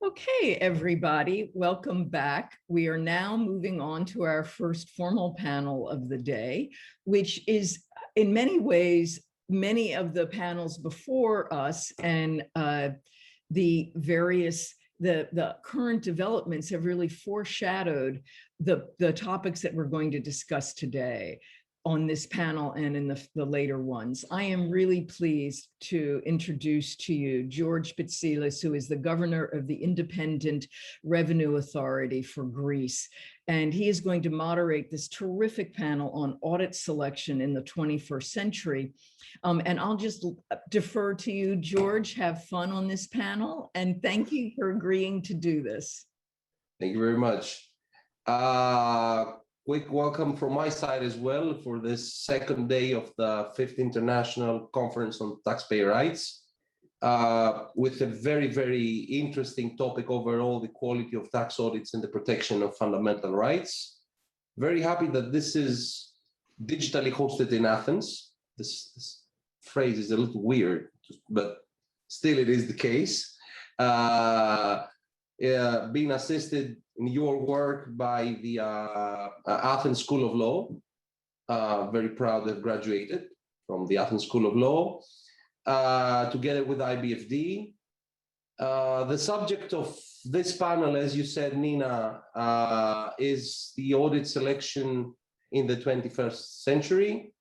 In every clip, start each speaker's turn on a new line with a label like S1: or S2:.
S1: Okay, everybody, welcome back. We are now moving on to our first formal panel of the day, which is in many ways, many of the panels before us and the current developments have really foreshadowed the topics that we're going to discuss today on this panel and in the later ones. I am really pleased to introduce to you George Pitsilis, who is the governor of the Independent Revenue Authority for Greece. And he is going to moderate this terrific panel on audit selection in the 21st century. And I'll just defer to you, George. Have fun on this panel. And thank you for agreeing to do this.
S2: Thank you very much. Quick welcome from my side as well for this second day of the 5th International Conference on Taxpayer Rights, with a very, very interesting topic overall, the quality of tax audits and the protection of fundamental rights. Very happy that this is digitally hosted in Athens. This phrase is a little weird, but still it is the case. Being assisted in your work by the Athens School of Law. Very proud to have graduated from the Athens School of Law, together with IBFD. The subject of this panel, as you said, Nina, is the audit selection in the 21st century.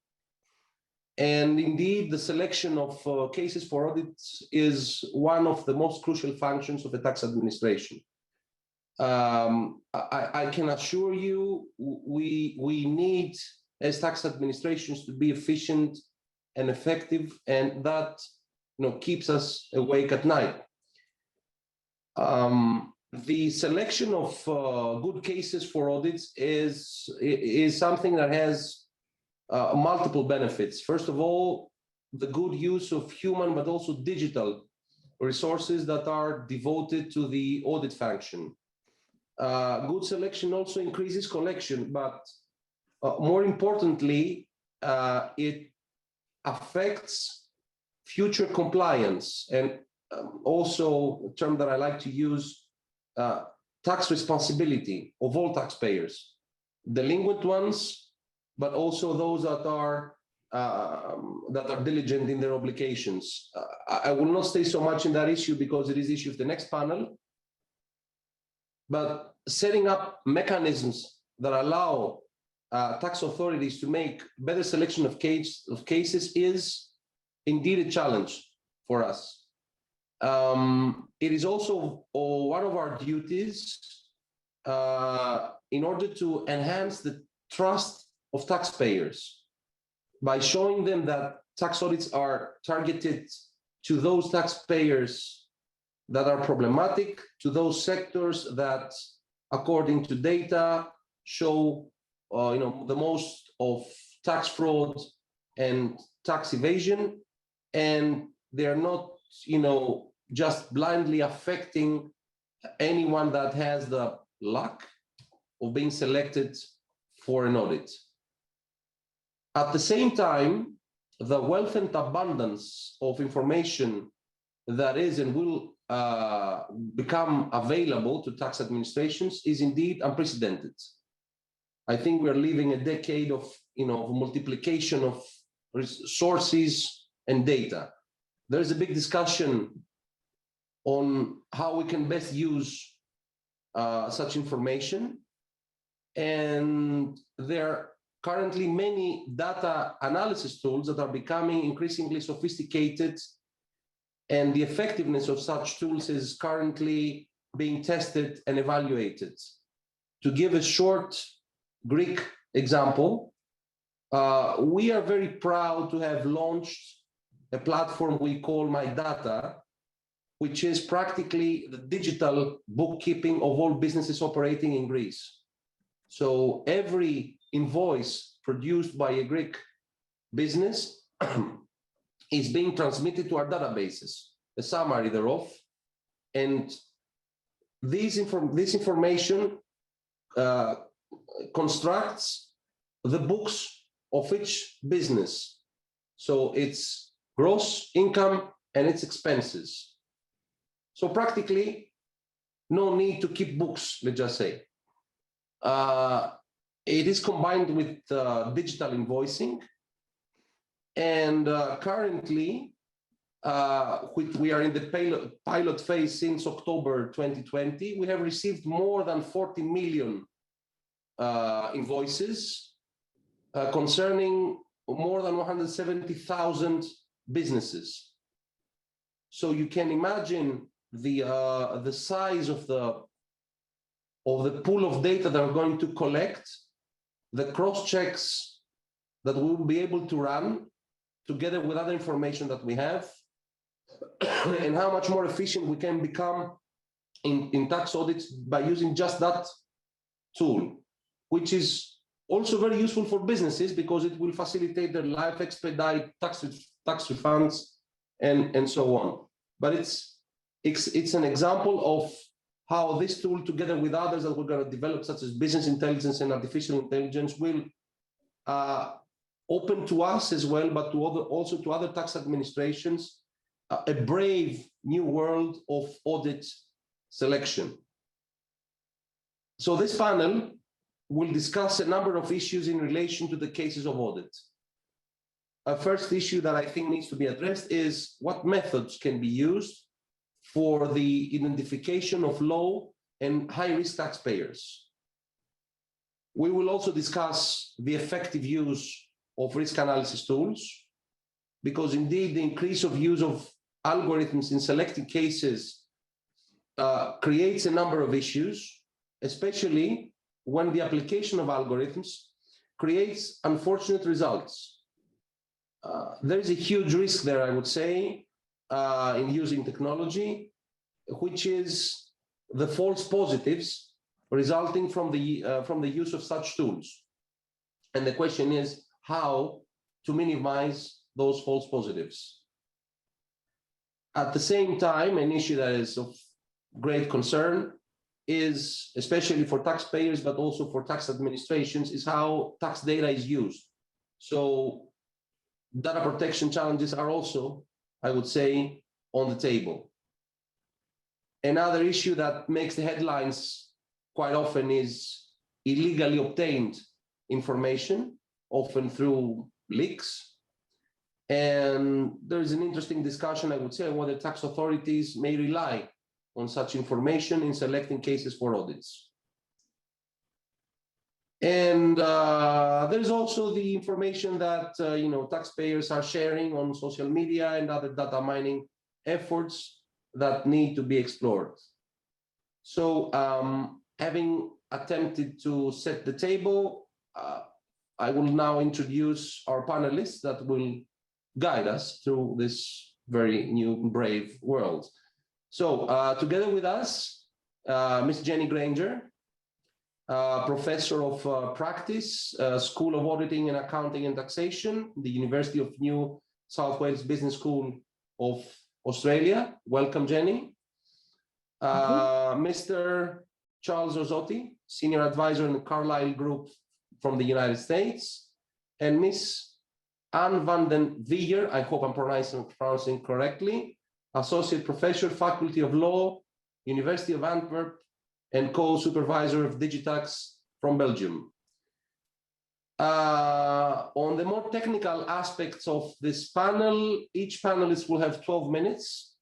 S2: And indeed, the selection of cases for audits is one of the most crucial functions of the tax administration. I can assure you, we need, as tax administrations, to be efficient and effective, and that keeps us awake at night. The selection of good cases for audits is something that has multiple benefits. First of all, the good use of human but also digital resources that are devoted to the audit function. Good selection also increases collection, but more importantly, it affects future compliance and also a term that I like to use, tax responsibility of all taxpayers, delinquent ones, but also those that are diligent in their obligations. I will not stay so much in that issue because it is the issue of the next panel. But setting up mechanisms that allow tax authorities to make better selection of cases is indeed a challenge for us. It is also one of our duties in order to enhance the trust of taxpayers by showing them that tax audits are targeted to those taxpayers that are problematic, to those sectors that, according to data, show the most of tax fraud and tax evasion, and they're not just blindly affecting anyone that has the luck of being selected for an audit. At the same time, the wealth and abundance of information that is and will become available to tax administrations is indeed unprecedented. I think we're living a decade of multiplication of sources and data. There's a big discussion on how we can best use such information, and there are currently many data analysis tools that are becoming increasingly sophisticated, and the effectiveness of such tools is currently being tested and evaluated. To give a short Greek example, we are very proud to have launched a platform we call My Data, which is practically the digital bookkeeping of all businesses operating in Greece. So every invoice produced by a Greek business is being transmitted to our databases, a summary thereof, and this information constructs the books of each business. So its gross income and its expenses. So practically, no need to keep books, let's just say. It is combined with digital invoicing. And currently, we are in the pilot phase since October 2020. We have received more than 40 million invoices concerning more than 170,000 businesses. So you can imagine the size of the pool of data that we're going to collect, the cross-checks that we will be able to run together with other information that we have, and how much more efficient we can become in tax audits by using just that tool, which is also very useful for businesses because it will facilitate their life, expedite tax refunds, and so on. But it's an example of how this tool, together with others that we're going to develop, such as business intelligence and artificial intelligence, will open to us as well, but also to other tax administrations, a brave new world of audit selection. So this panel will discuss a number of issues in relation to the cases of audit. A first issue that I think needs to be addressed is what methods can be used for the identification of low and high-risk taxpayers. We will also discuss the effective use of risk analysis tools, because indeed the increase of use of algorithms in selecting cases creates a number of issues, especially when the application of algorithms creates unfortunate results. There is a huge risk there, I would say, in using technology, which is the false positives resulting from the use of such tools. And the question is how to minimize those false positives. At the same time, an issue that is of great concern is, especially for taxpayers, but also for tax administrations, is how tax data is used. So data protection challenges are also, I would say, on the table. Another issue that makes the headlines quite often is illegally obtained information, often through leaks. And there is an interesting discussion, I would say, whether tax authorities may rely on such information in selecting cases for audits. And there's also the information that taxpayers are sharing on social media and other data mining efforts that need to be explored. So having attempted to set the table, I will now introduce our panelists that will guide us through this very new, brave world. So together with us, Ms. Jennie Granger, Professor of Practice, School of Auditing and Accounting and Taxation, the University of New South Wales Business School of Australia. Welcome, Jennie. Mr. Charles Rossotti, Senior Advisor in the Carlyle Group from the United States, and Ms. Anne van den Vieger, I hope I'm pronouncing correctly, Associate Professor, Faculty of Law, University of Antwerp, and Co-supervisor of DigiTax from Belgium. On the more technical aspects of this panel, each panelist will have 12 minutes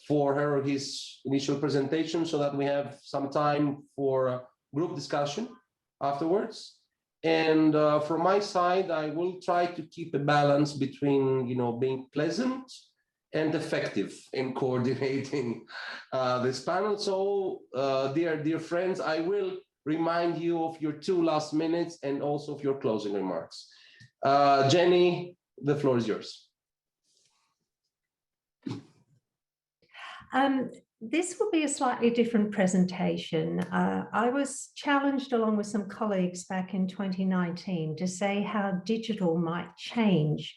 S2: for her or his initial presentation, so that we have some time for group discussion afterwards. And from my side, I will try to keep a balance between, being pleasant and effective in coordinating this panel. So, dear friends, I will remind you of your 2 last minutes and also of your closing remarks. Jennie, the floor is yours.
S3: This will be a slightly different presentation. I was challenged along with some colleagues back in 2019 to say how digital might change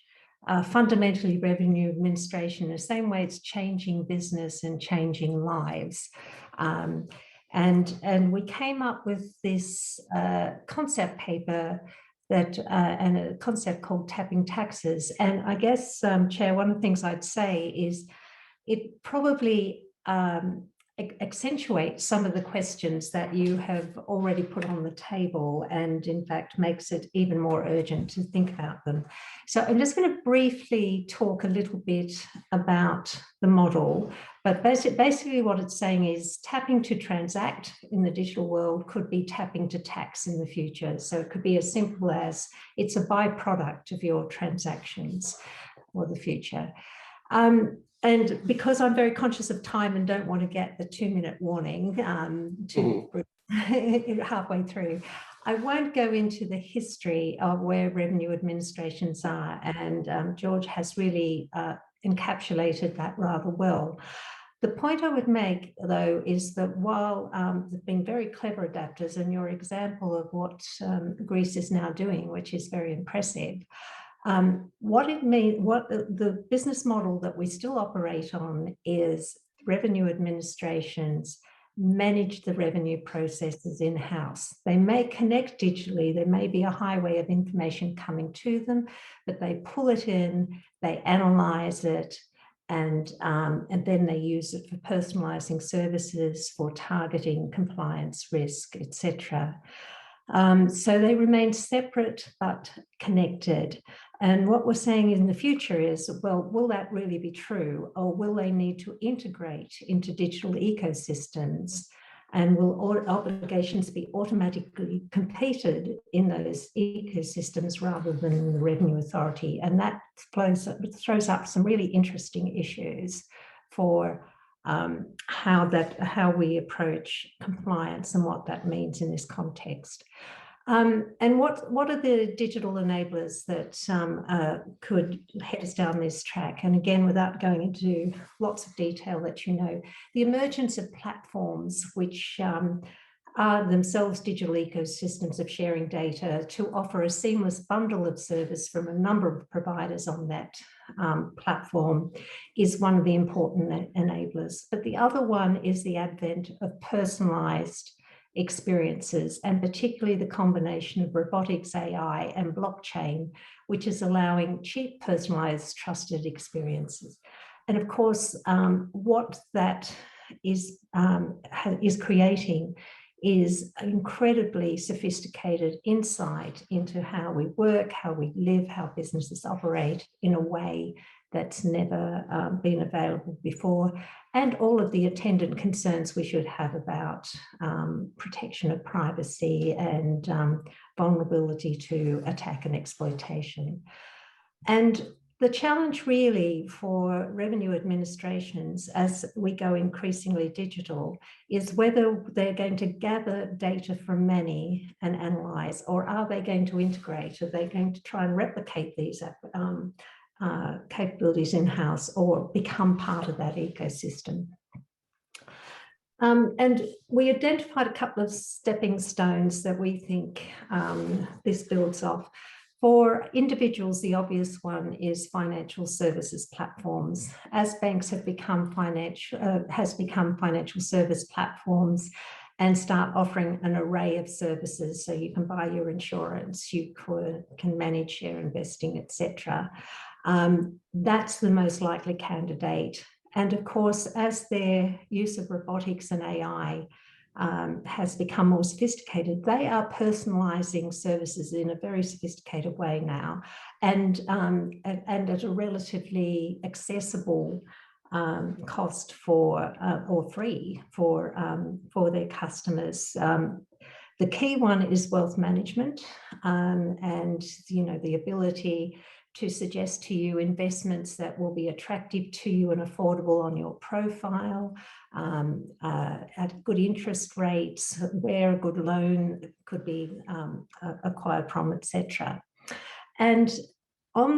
S3: fundamentally revenue administration, the same way it's changing business and changing lives. And we came up with this concept paper that and a concept called tapping taxes. And I guess, Chair, one of the things I'd say is it probably accentuates some of the questions that you have already put on the table, and in fact makes it even more urgent to think about them. So I'm just going to briefly talk a little bit about the model, but basically what it's saying is tapping to transact in the digital world could be tapping to tax in the future. So it could be as simple as it's a byproduct of your transactions for the future. And because I'm very conscious of time and don't want to get the 2-minute warning halfway through, I won't go into the history of where revenue administrations are, and George has really encapsulated that rather well. The point I would make, though, is that while there've been very clever adapters, and your example of what Greece is now doing, which is very impressive, what the business model that we still operate on is revenue administrations manage the revenue processes in-house. They may connect digitally, there may be a highway of information coming to them, but they pull it in, they analyze it, and then they use it for personalizing services, for targeting compliance risk, etc. So they remain separate but connected. And what we're saying in the future is, well, will that really be true? Or will they need to integrate into digital ecosystems? And will all obligations be automatically competed in those ecosystems rather than in the Revenue Authority? And that throws up some really interesting issues for how we approach compliance and what that means in this context. And what are the digital enablers that could head us down this track? And again, without going into lots of detail that you know, the emergence of platforms which are themselves digital ecosystems of sharing data to offer a seamless bundle of service from a number of providers on that platform is one of the important enablers. But the other one is the advent of personalized experiences, and particularly the combination of robotics, AI, and blockchain, which is allowing cheap, personalized, trusted experiences. And of course, what that is creating is incredibly sophisticated insight into how we work, how we live, how businesses operate in a way that's never been available before, and all of the attendant concerns we should have about protection of privacy and vulnerability to attack and exploitation. And the challenge really for revenue administrations as we go increasingly digital is whether they're going to gather data from many and analyze, or are they going to integrate? Are they going to try and replicate these capabilities in-house or become part of that ecosystem? And we identified a couple of stepping stones that we think this builds off. For individuals, the obvious one is financial services platforms. As banks have become financial service platforms and start offering an array of services, so you can buy your insurance, you can manage share investing, etc. That's the most likely candidate. And of course, as their use of robotics and AI has become more sophisticated, they are personalizing services in a very sophisticated way now, and at a relatively accessible cost or free for their customers. The key one is wealth management, and the ability to suggest to you investments that will be attractive to you and affordable on your profile, at good interest rates, where a good loan could be acquired from, etc. And in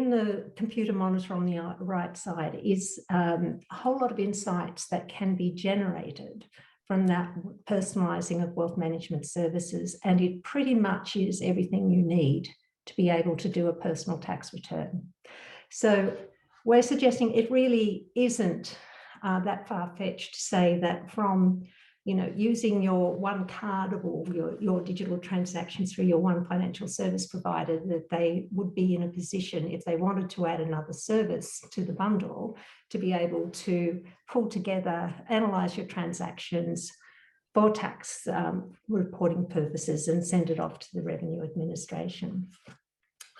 S3: the computer monitor on the right side is a whole lot of insights that can be generated from that personalizing of wealth management services, and it pretty much is everything you need to be able to do a personal tax return. So we're suggesting it really isn't that far-fetched to say that from using your one card or your digital transactions through your one financial service provider, that they would be in a position, if they wanted to add another service to the bundle, to be able to pull together, analyze your transactions for tax reporting purposes and send it off to the Revenue Administration.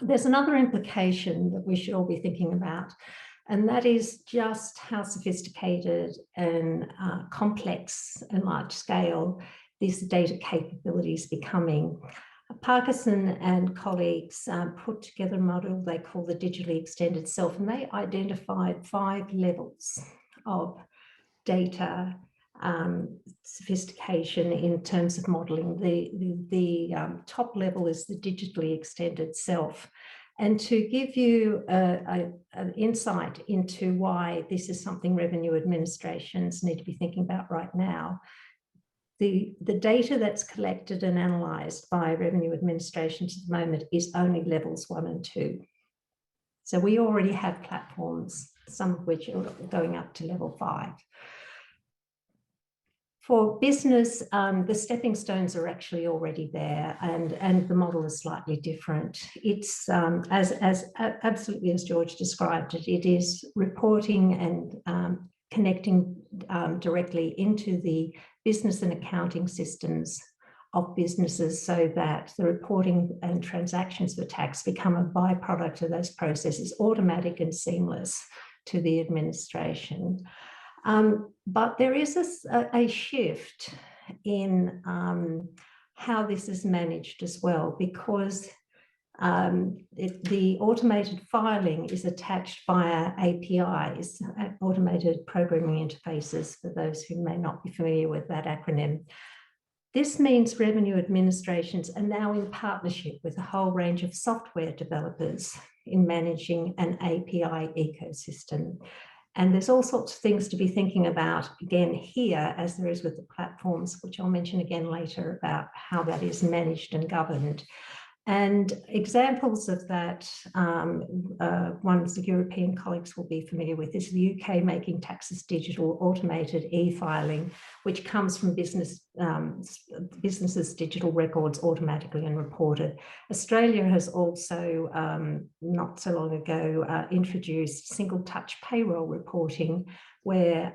S3: There's another implication that we should all be thinking about, and that is just how sophisticated and complex and large scale this data capability is becoming. Parkinson and colleagues put together a model they call the digitally extended self, and they identified 5 levels of data sophistication in terms of modeling. The top level is the digitally extended self. And to give you an insight into why this is something revenue administrations need to be thinking about right now, the data that's collected and analysed by revenue administrations at the moment is only levels 1 and 2. So we already have platforms, some of which are going up to level 5. For business, the stepping stones are actually already there, and the model is slightly different. It's as absolutely as George described it, it is reporting and connecting directly into the business and accounting systems of businesses, so that the reporting and transactions for tax become a byproduct of those processes, automatic and seamless to the administration. But there is a shift in how this is managed as well, because the automated filing is attached via APIs, automated programming interfaces, for those who may not be familiar with that acronym. This means revenue administrations are now in partnership with a whole range of software developers in managing an API ecosystem. And there's all sorts of things to be thinking about, again, here, as there is with the platforms, which I'll mention again later, about how that is managed and governed. And examples of that, ones the European colleagues will be familiar with, is the UK making taxes digital, automated e-filing, which comes from businesses' digital records automatically and reported. Australia has also, not so long ago, introduced single touch payroll reporting, where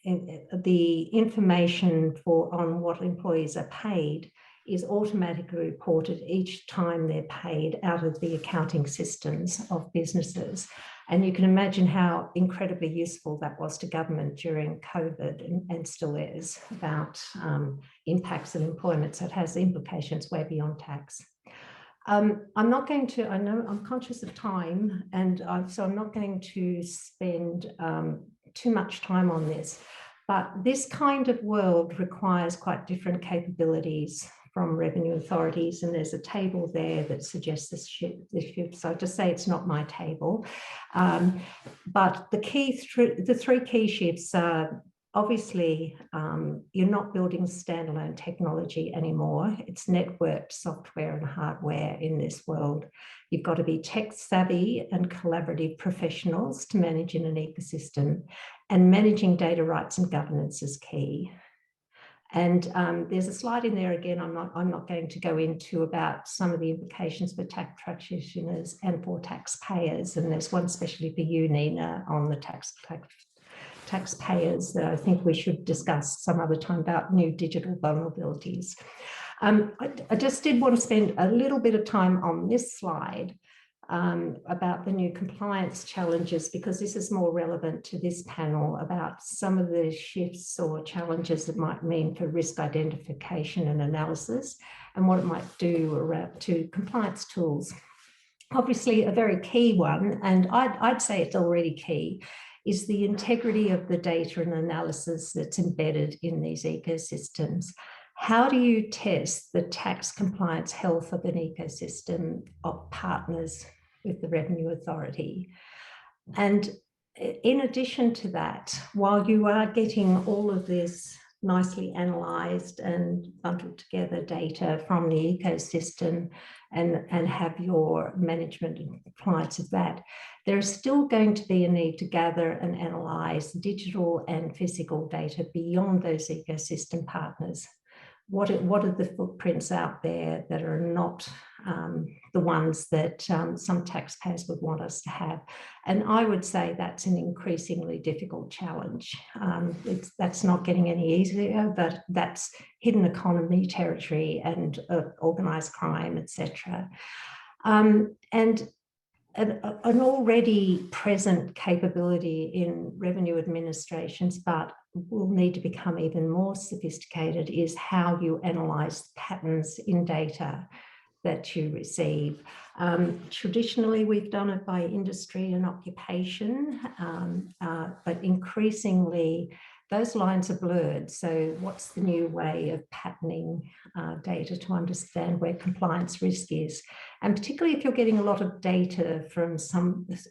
S3: the information on what employees are paid is automatically reported each time they're paid out of the accounting systems of businesses. And you can imagine how incredibly useful that was to government during COVID, and still is, about impacts of employment. So it has implications way beyond tax. I'm not going to, I know I'm conscious of time, and so I'm not going to spend too much time on this, but this kind of world requires quite different capabilities from revenue authorities, and there's a table there that suggests this shift. So I'll just say it's not my table, but the 3 key shifts are, obviously, you're not building standalone technology anymore. It's networked software and hardware in this world. You've got to be tech savvy and collaborative professionals to manage in an ecosystem, and managing data rights and governance is key. And there's a slide in there, again, I'm not going to go into, about some of the implications for tax practitioners and for taxpayers. And there's one especially for you, Nina, on the taxpayers that I think we should discuss some other time, about new digital vulnerabilities. I just did want to spend a little bit of time on this slide about the new compliance challenges, because this is more relevant to this panel, about some of the shifts or challenges that might mean for risk identification and analysis, and what it might do around to compliance tools. Obviously, a very key one, and I'd say it's already key, is the integrity of the data and analysis that's embedded in these ecosystems. How do you test the tax compliance health of an ecosystem of partners with the Revenue Authority? And in addition to that, while you are getting all of this nicely analysed and bundled together data from the ecosystem and have your management and compliance of that, there is still going to be a need to gather and analyse digital and physical data beyond those ecosystem partners. What are the footprints out there that are not the ones that some taxpayers would want us to have? And I would say that's an increasingly difficult challenge. That's not getting any easier, but that's hidden economy territory and organised crime, etc. And an already present capability in revenue administrations, but will need to become even more sophisticated, is how you analyse patterns in data that you receive. Traditionally, we've done it by industry and occupation, but increasingly those lines are blurred. So what's the new way of patterning data to understand where compliance risk is? And particularly if you're getting a lot of data from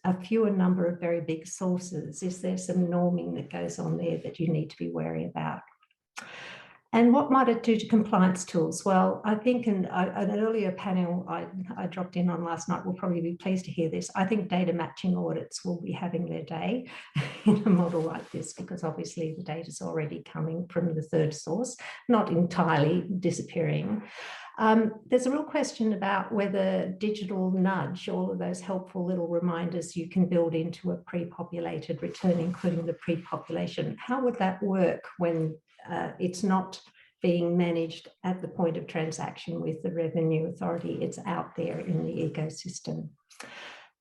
S3: a fewer number of very big sources, is there some norming that goes on there that you need to be wary about? And what might it do to compliance tools? Well, I think in an earlier panel I dropped in on last night, will probably be pleased to hear this. I think data matching audits will be having their day in a model like this, because obviously the data is already coming from the third source, not entirely disappearing. There's a real question about whether digital nudge, all of those helpful little reminders you can build into a pre-populated return, including the pre-population, how would that work when it's not being managed at the point of transaction with the revenue authority? It's out there in the ecosystem.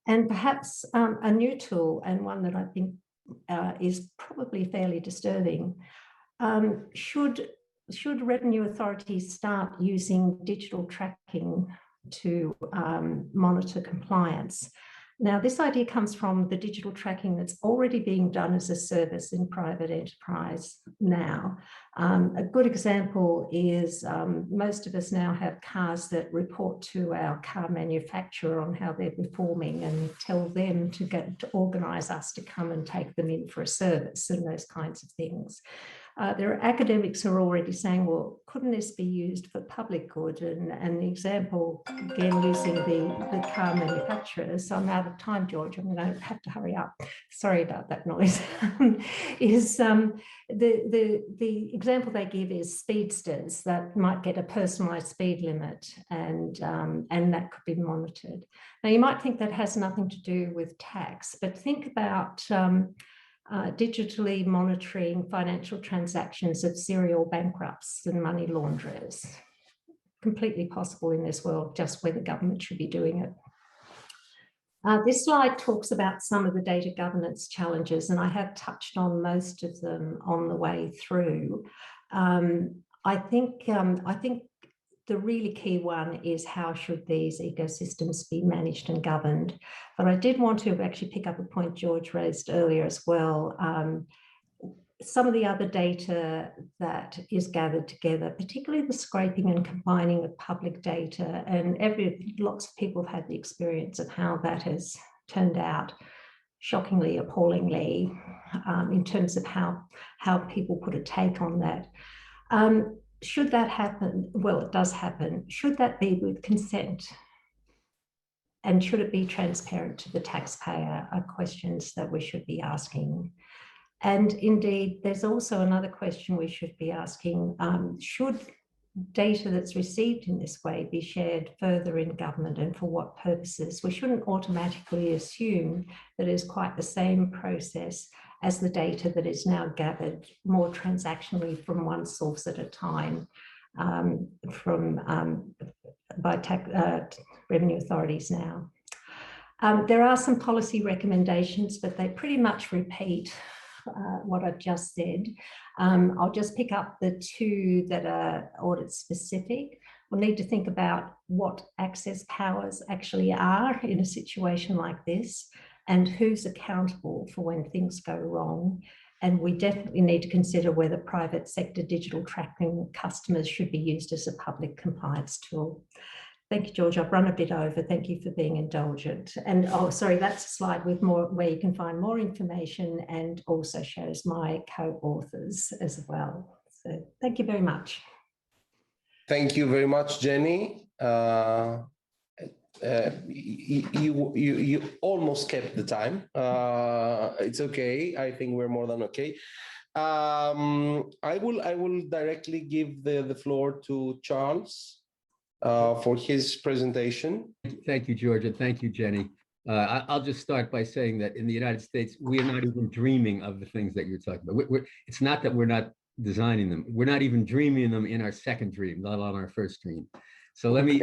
S3: And perhaps a new tool, and one that I think is probably fairly disturbing, should revenue authorities start using digital tracking to monitor compliance? Now, this idea comes from the digital tracking that's already being done as a service in private enterprise now. A good example is most of us now have cars that report to our car manufacturer on how they're performing and tell them to organise us to come and take them in for a service and those kinds of things. There are academics who are already saying, well, couldn't this be used for public good? And the example, again, using the car manufacturers, so I'm out of time, George, I'm going to have to hurry up. Sorry about that noise. Is the example they give is speedsters that might get a personalised speed limit, and that could be monitored. Now, you might think that has nothing to do with tax, but think about digitally monitoring financial transactions of serial bankrupts and money launderers. Completely possible in this world, just where the government should be doing it. This slide talks about some of the data governance challenges, and I have touched on most of them on the way through. I think the really key one is how should these ecosystems be managed and governed. But I did want to actually pick up a point George raised earlier as well. Some of the other data that is gathered together, particularly the scraping and combining of public data, and lots of people have had the experience of how that has turned out shockingly, appallingly, in terms of how people put a take on that. Should that happen? Well, it does happen. Should that be with consent? And should it be transparent to the taxpayer are questions that we should be asking. And indeed, there's also another question we should be asking. Should data that's received in this way be shared further in government, and for what purposes? We shouldn't automatically assume that it's quite the same process as the data that is now gathered more transactionally from one source at a time by revenue authorities now. There are some policy recommendations, but they pretty much repeat what I've just said. I'll just pick up the two that are audit specific. We'll need to think about what access powers actually are in a situation like this, and who's accountable for when things go wrong. And we definitely need to consider whether private sector digital tracking customers should be used as a public compliance tool. Thank you, George. I've run a bit over. Thank you for being indulgent. And oh, sorry, that's a slide with more where you can find more information, and also shows my co-authors as well. So thank you very much.
S2: Thank you very much, Jenny. You almost kept the time. It's okay. I think we're more than okay. I will directly give the floor to Charles for his presentation.
S4: Thank you, George, and thank you, Jenny. I'll just start by saying that in the United States, we're not even dreaming of the things that you're talking about. It's not that we're not designing them. We're not even dreaming them in our second dream, let alone our first dream. So let me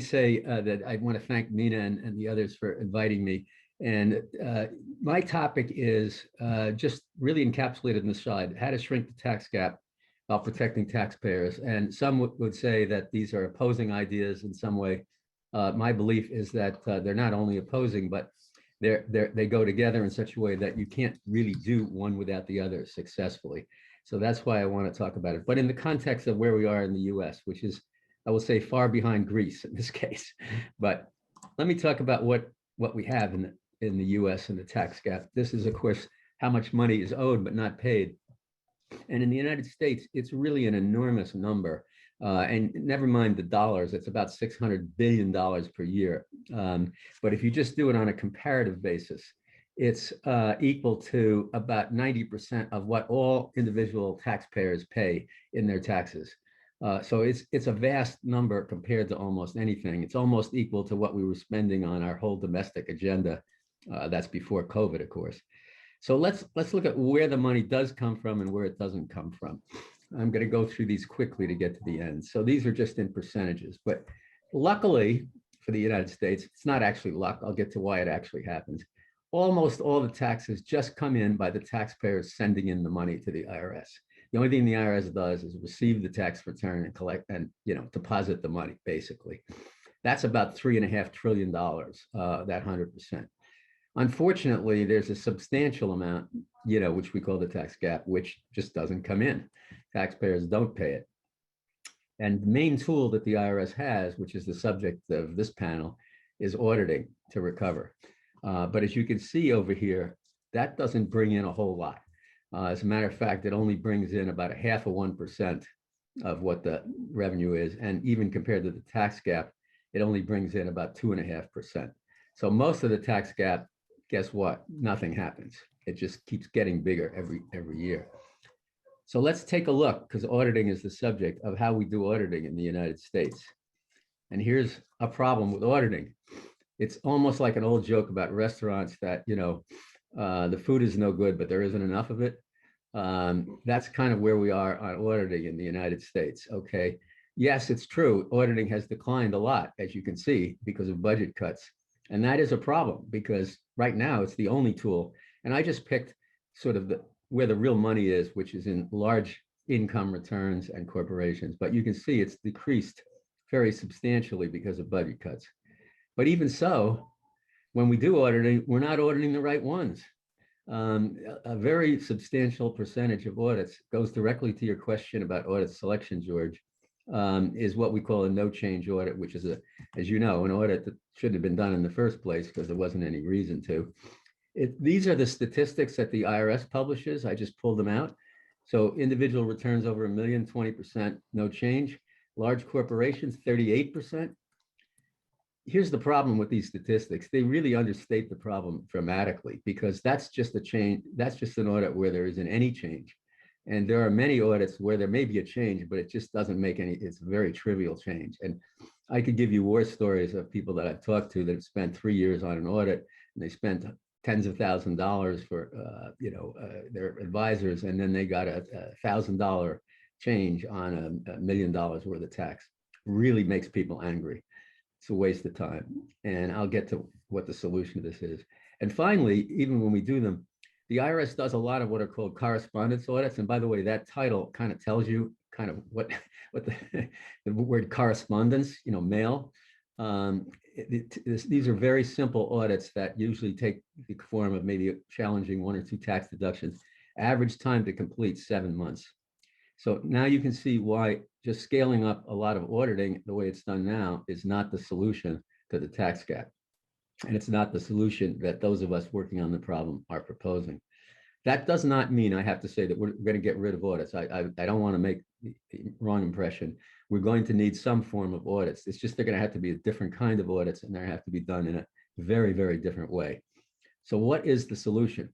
S4: say that I want to thank Nina and the others for inviting me. And my topic is just really encapsulated in the slide: how to shrink the tax gap while protecting taxpayers. And some would say that these are opposing ideas in some way. My belief is that they're not only opposing, but they go together in such a way that you can't really do one without the other successfully. So that's why I want to talk about it. But in the context of where we are in the US, which is, I will say, far behind Greece in this case. But let me talk about what we have in the US and the tax gap. This is, of course, how much money is owed but not paid. And in the United States, it's really an enormous number. And never mind the dollars, it's about $600 billion per year. But if you just do it on a comparative basis, it's equal to about 90% of what all individual taxpayers pay in their taxes. So it's a vast number compared to almost anything. It's almost equal to what we were spending on our whole domestic agenda. That's before COVID, of course. So let's look at where the money does come from and where it doesn't come from. I'm going to go through these quickly to get to the end. So these are just in percentages, but luckily for the United States, it's not actually luck. I'll get to why it actually happens. Almost all the taxes just come in by the taxpayers sending in the money to the IRS. The only thing the IRS does is receive the tax return and collect and deposit the money, basically. That's about $3.5 trillion, that 100%. Unfortunately, there's a substantial amount, which we call the tax gap, which just doesn't come in. Taxpayers don't pay it. And the main tool that the IRS has, which is the subject of this panel, is auditing to recover. But as you can see over here, that doesn't bring in a whole lot. As a matter of fact, it only brings in about 0.5% of what the revenue is. And even compared to the tax gap, it only brings in about 2.5%. So most of the tax gap, guess what? Nothing happens. It just keeps getting bigger every year. So let's take a look, because auditing is the subject of how we do auditing in the United States. And here's a problem with auditing. It's almost like an old joke about restaurants that, the food is no good, but there isn't enough of it. That's kind of where we are on auditing in the United States, okay? Yes, it's true. Auditing has declined a lot, as you can see, because of budget cuts. And that is a problem because right now it's the only tool. And I just picked sort of where the real money is, which is in large income returns and corporations. But you can see it's decreased very substantially because of budget cuts. But even so, when we do auditing, we're not auditing the right ones. A very substantial percentage of audits goes directly to your question about audit selection, George, is what we call a no change audit, which is, as you know, an audit that shouldn't have been done in the first place because there wasn't any reason to. These are the statistics that the IRS publishes. I just pulled them out. So individual returns over $1 million, 20% no change. Large corporations, 38%. Here's the problem with these statistics. They really understate the problem dramatically because that's just a change. That's just an audit where there isn't any change. And there are many audits where there may be a change, but it just doesn't make any, it's a very trivial change. And I could give you war stories of people that I've talked to that have spent 3 years on an audit and they spent tens of thousands of dollars for, their advisors, and then they got a $1,000 change on $1 million worth of tax. Really makes people angry. It's a waste of time. And I'll get to what the solution to this is. And finally, even when we do them, the IRS does a lot of what are called correspondence audits. And by the way, that title kind of tells you kind of what the word correspondence, mail. These are very simple audits that usually take the form of maybe challenging 1 or 2 tax deductions. Average time to complete 7 months. So now you can see why just scaling up a lot of auditing the way it's done now is not the solution to the tax gap. And it's not the solution that those of us working on the problem are proposing. That does not mean I have to say that we're going to get rid of audits. I don't want to make the wrong impression. We're going to need some form of audits. It's just they're going to have to be a different kind of audits, and they have to be done in a very, very different way. So what is the solution?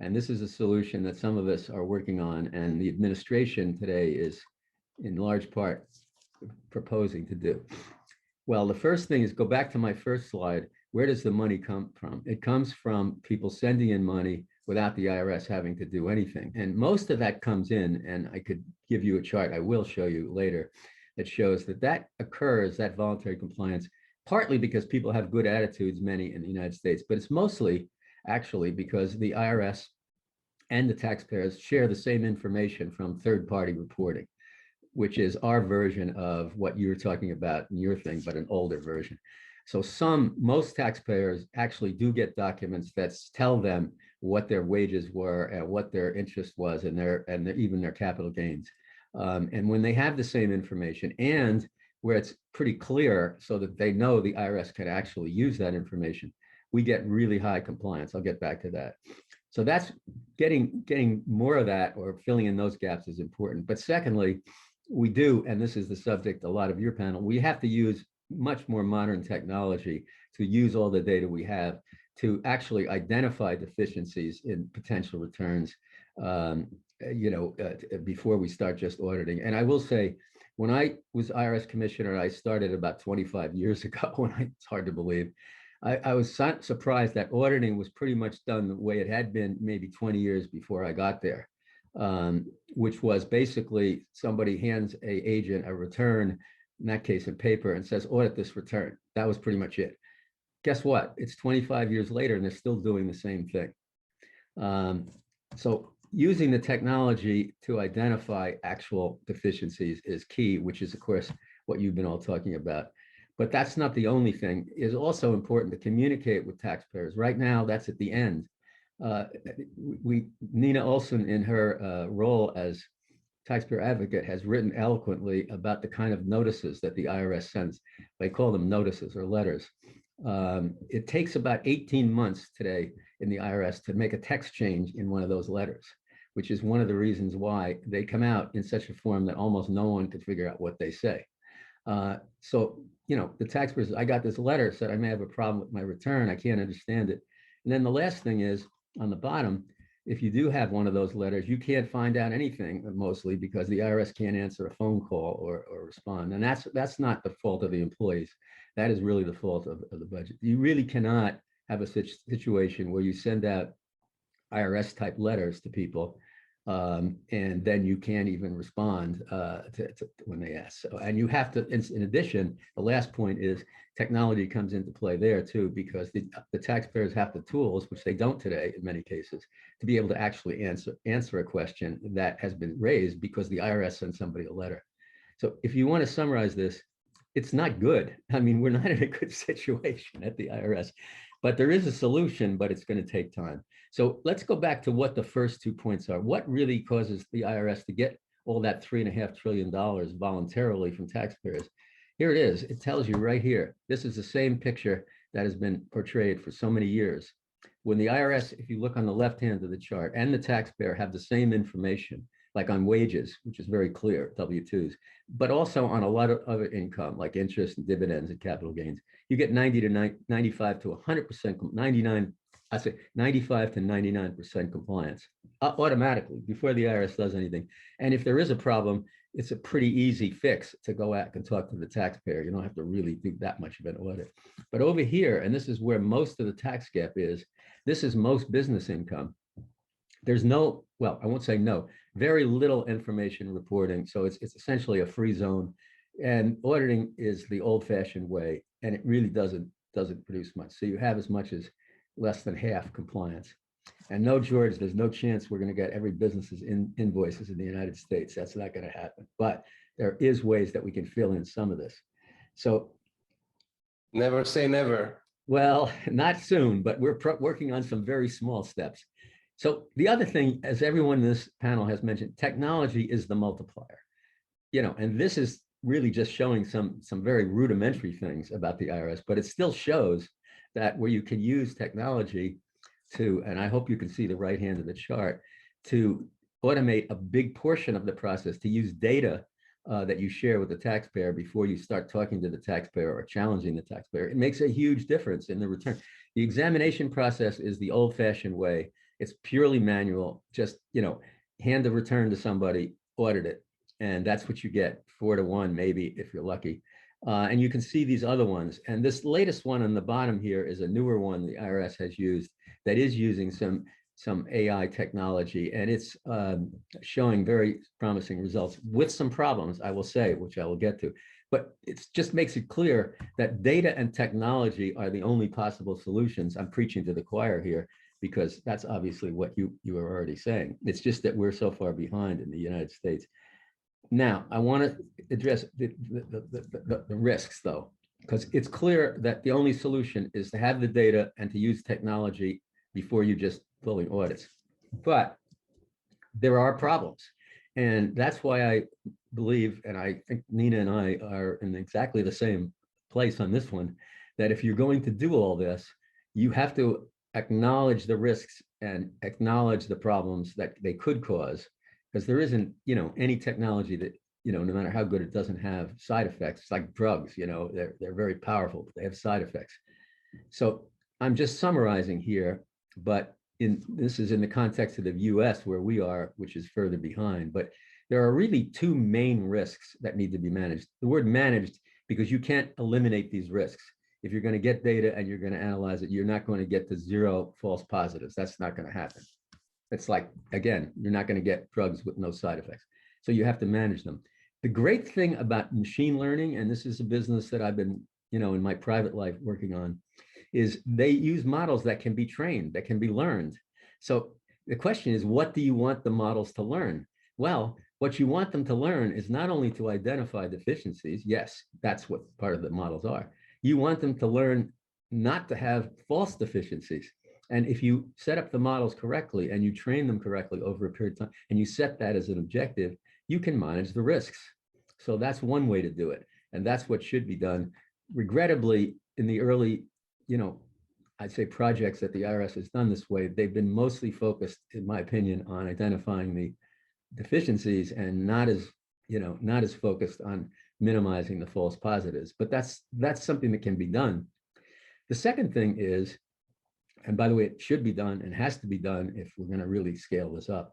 S4: And this is a solution that some of us are working on, and the administration today is in large part proposing to do. Well, the first thing is go back to my first slide. Where does the money come from? It comes from people sending in money without the IRS having to do anything. And most of that comes in, and I could give you a chart, I will show you later, that shows that that occurs, that voluntary compliance, partly because people have good attitudes, many in the United States, but it's mostly actually because the IRS and the taxpayers share the same information from third-party reporting, which is our version of what you were talking about in your thing, but an older version. So most taxpayers actually do get documents that tell them what their wages were and what their interest was and even their capital gains. And when they have the same information and where it's pretty clear so that they know the IRS can actually use that information, we get really high compliance. I'll get back to that. So that's getting more of that or filling in those gaps is important. But secondly, we do, and this is the subject a lot of your panel, we have to use much more modern technology to use all the data we have to actually identify deficiencies in potential returns, before we start just auditing. And I will say, when I was IRS commissioner, I started about 25 years ago, it's hard to believe, I was surprised that auditing was pretty much done the way it had been maybe 20 years before I got there, which was basically somebody hands an agent a return, in that case in paper, and says, audit this return. That was pretty much it. Guess what? It's 25 years later and they're still doing the same thing. So using the technology to identify actual deficiencies is key, which is, of course, what you've been all talking about. But that's not the only thing. It's also important to communicate with taxpayers. Right now, that's at the end. Nina Olson, in her role as taxpayer advocate, has written eloquently about the kind of notices that the IRS sends. They call them notices or letters. It takes about 18 months today in the IRS to make a text change in one of those letters, which is one of the reasons why they come out in such a form that almost no one could figure out what they say. So, the taxpayers, I got this letter, said I may have a problem with my return. I can't understand it. And then the last thing is on the bottom, if you do have one of those letters, you can't find out anything mostly because the IRS can't answer a phone call or respond. And that's not the fault of the employees. That is really the fault of the budget. You really cannot have a situation where you send out IRS type letters to people and then you can't even respond to when they ask. So, and you have to, in addition, the last point is technology comes into play there too, because the taxpayers have the tools, which they don't today in many cases, to be able to actually answer a question that has been raised because the IRS sent somebody a letter. So if you want to summarize this, it's not good. I mean, we're not in a good situation at the IRS, but there is a solution, but it's going to take time. So let's go back to what the first 2 points are. What really causes the IRS to get all that $3.5 trillion voluntarily from taxpayers? Here it is. It tells you right here. This is the same picture that has been portrayed for so many years. When the IRS, if you look on the left hand of the chart, and the taxpayer have the same information, like on wages, which is very clear, W-2s, but also on a lot of other income, like interest and dividends and capital gains, you get 95 to 100%, 95 to 99% compliance automatically before the IRS does anything. And if there is a problem, it's a pretty easy fix to go out and talk to the taxpayer. You don't have to really do that much of an audit. But over here, and this is where most of the tax gap is, this is most business income. There's no, well, I won't say no, very little information reporting. So it's essentially a free zone. And auditing is the old-fashioned way, and it really doesn't produce much. So you have as much as less than half compliance. And no, George, there's no chance we're going to get every business's invoices in the United States. That's not going to happen. But there is ways that we can fill in some of this. So
S2: never say never.
S4: Well, not soon, but we're working on some very small steps. So the other thing, as everyone in this panel has mentioned, technology is the multiplier. And this is really just showing some very rudimentary things about the IRS, but it still shows that where you can use technology to, and I hope you can see the right hand of the chart, to automate a big portion of the process, to use data that you share with the taxpayer before you start talking to the taxpayer or challenging the taxpayer. It makes a huge difference in the return. The examination process is the old-fashioned way. It's purely manual. Just, hand the return to somebody, audit it, and that's what you get, 4 to 1, maybe, if you're lucky. And you can see these other ones. And this latest one on the bottom here is a newer one the IRS has used that is using some AI technology, and it's showing very promising results with some problems, I will say, which I will get to. But it just makes it clear that data and technology are the only possible solutions. I'm preaching to the choir here, because that's obviously what you are already saying. It's just that we're so far behind in the United States. Now, I want to address the risks, though, because it's clear that the only solution is to have the data and to use technology before you just pulling audits. But there are problems. And that's why I believe, and I think Nina and I are in exactly the same place on this one, that if you're going to do all this, you have to acknowledge the risks and acknowledge the problems that they could cause, because there isn't, any technology that, no matter how good, it doesn't have side effects. It's like drugs, they're very powerful, but they have side effects. So I'm just summarizing here, but this is in the context of the US where we are, which is further behind. But there are really two main risks that need to be managed. The word managed, because you can't eliminate these risks. If you're going to get data and you're going to analyze it, you're not going to get to 0 false positives. That's not going to happen. It's like, again, you're not going to get drugs with no side effects. So you have to manage them. The great thing about machine learning, and this is a business that I've been, in my private life working on, is they use models that can be trained, that can be learned. So the question is, what do you want the models to learn? Well, what you want them to learn is not only to identify deficiencies. Yes, that's what part of the models are. You want them to learn not to have false deficiencies. And if you set up the models correctly and you train them correctly over a period of time, and you set that as an objective, you can manage the risks. So that's one way to do it. And that's what should be done. Regrettably, in the early, I'd say projects that the IRS has done this way, they've been mostly focused, in my opinion, on identifying the deficiencies and not as focused on minimizing the false positives. But that's something that can be done. The second thing is, and by the way, it should be done and has to be done if we're going to really scale this up.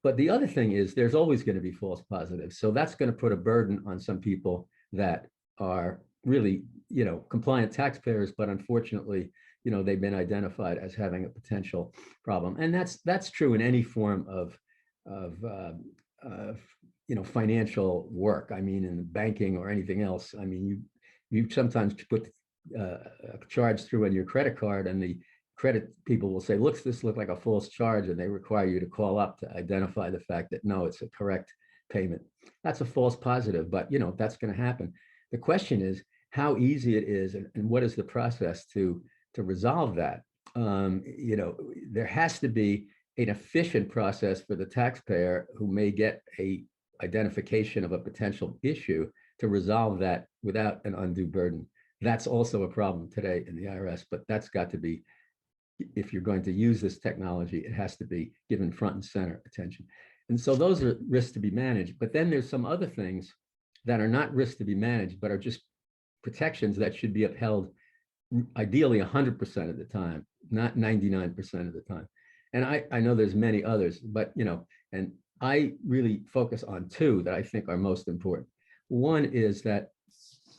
S4: But the other thing is, there's always going to be false positives. So that's going to put a burden on some people that are really, compliant taxpayers, but unfortunately, they've been identified as having a potential problem. And that's true in any form of financial work. I mean, in banking or anything else. I mean, you sometimes put a charge through on your credit card, and the credit people will say, this look like a false charge, and they require you to call up to identify the fact that no, it's a correct payment. That's a false positive, but that's going to happen. The question is how easy it is, and what is the process to resolve that. There has to be an efficient process for the taxpayer who may get a identification of a potential issue to resolve that without an undue burden. That's also a problem today in the IRS, but that's got to be, if you're going to use this technology, it has to be given front and center attention. And so those are risks to be managed. But then there's some other things that are not risks to be managed, but are just protections that should be upheld ideally 100% of the time, not 99% of the time. And I know there's many others, but, and I really focus on two that I think are most important. One is that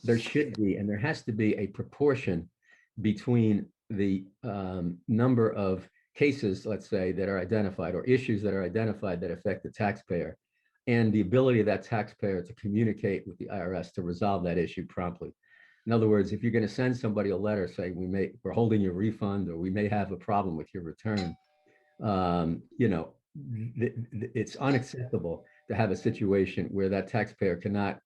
S4: there should be, and there has to be, a proportion between the number of cases, let's say, that are identified, or issues that are identified that affect the taxpayer, and the ability of that taxpayer to communicate with the IRS to resolve that issue promptly. In other words, if you're going to send somebody a letter saying we're holding your refund, or we may have a problem with your return, it's unacceptable to have a situation where that taxpayer cannot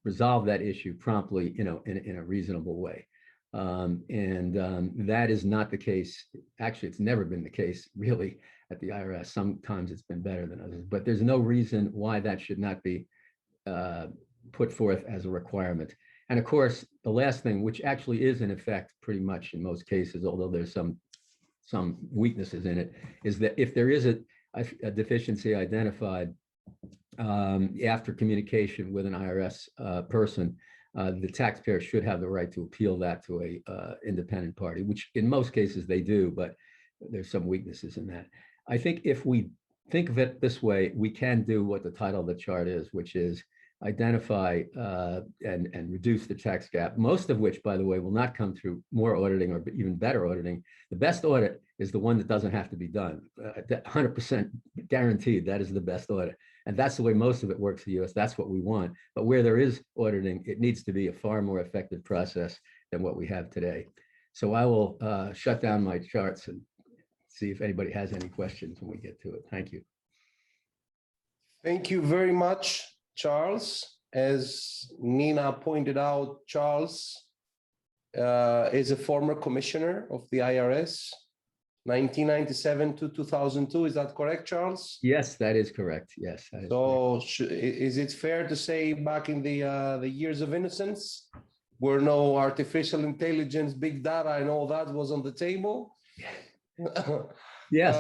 S4: resolve that issue promptly, in a reasonable way. That is not the case. Actually, it's never been the case, really, at the IRS. Sometimes it's been better than others, but there's no reason why that should not be put forth as a requirement. And of course, the last thing, which actually is in effect pretty much in most cases, although there's some some weaknesses in it, is that if there is a deficiency identified after communication with an IRS person, the taxpayer should have the right to appeal that to a independent party, which in most cases they do, but there's some weaknesses in that. I think if we think of it this way, we can do what the title of the chart is, which is identify and reduce the tax gap, most of which, by the way, will not come through more auditing or even better auditing. The best audit is the one that doesn't have to be done. 100% guaranteed that is the best audit. And that's the way most of it works in the US. That's what we want. But where there is auditing, it needs to be a far more effective process than what we have today. So I will shut down my charts and see if anybody has any questions when we get to it. Thank you.
S2: Thank you very much, Charles. As Nina pointed out, Charles is a former commissioner of the IRS, 1997 to 2002. Is that correct, Charles?
S4: Yes, that is correct. Yes.
S2: So is it fair to say back in the years of innocence, where no artificial intelligence, big data and all that was on the table?
S4: Yes,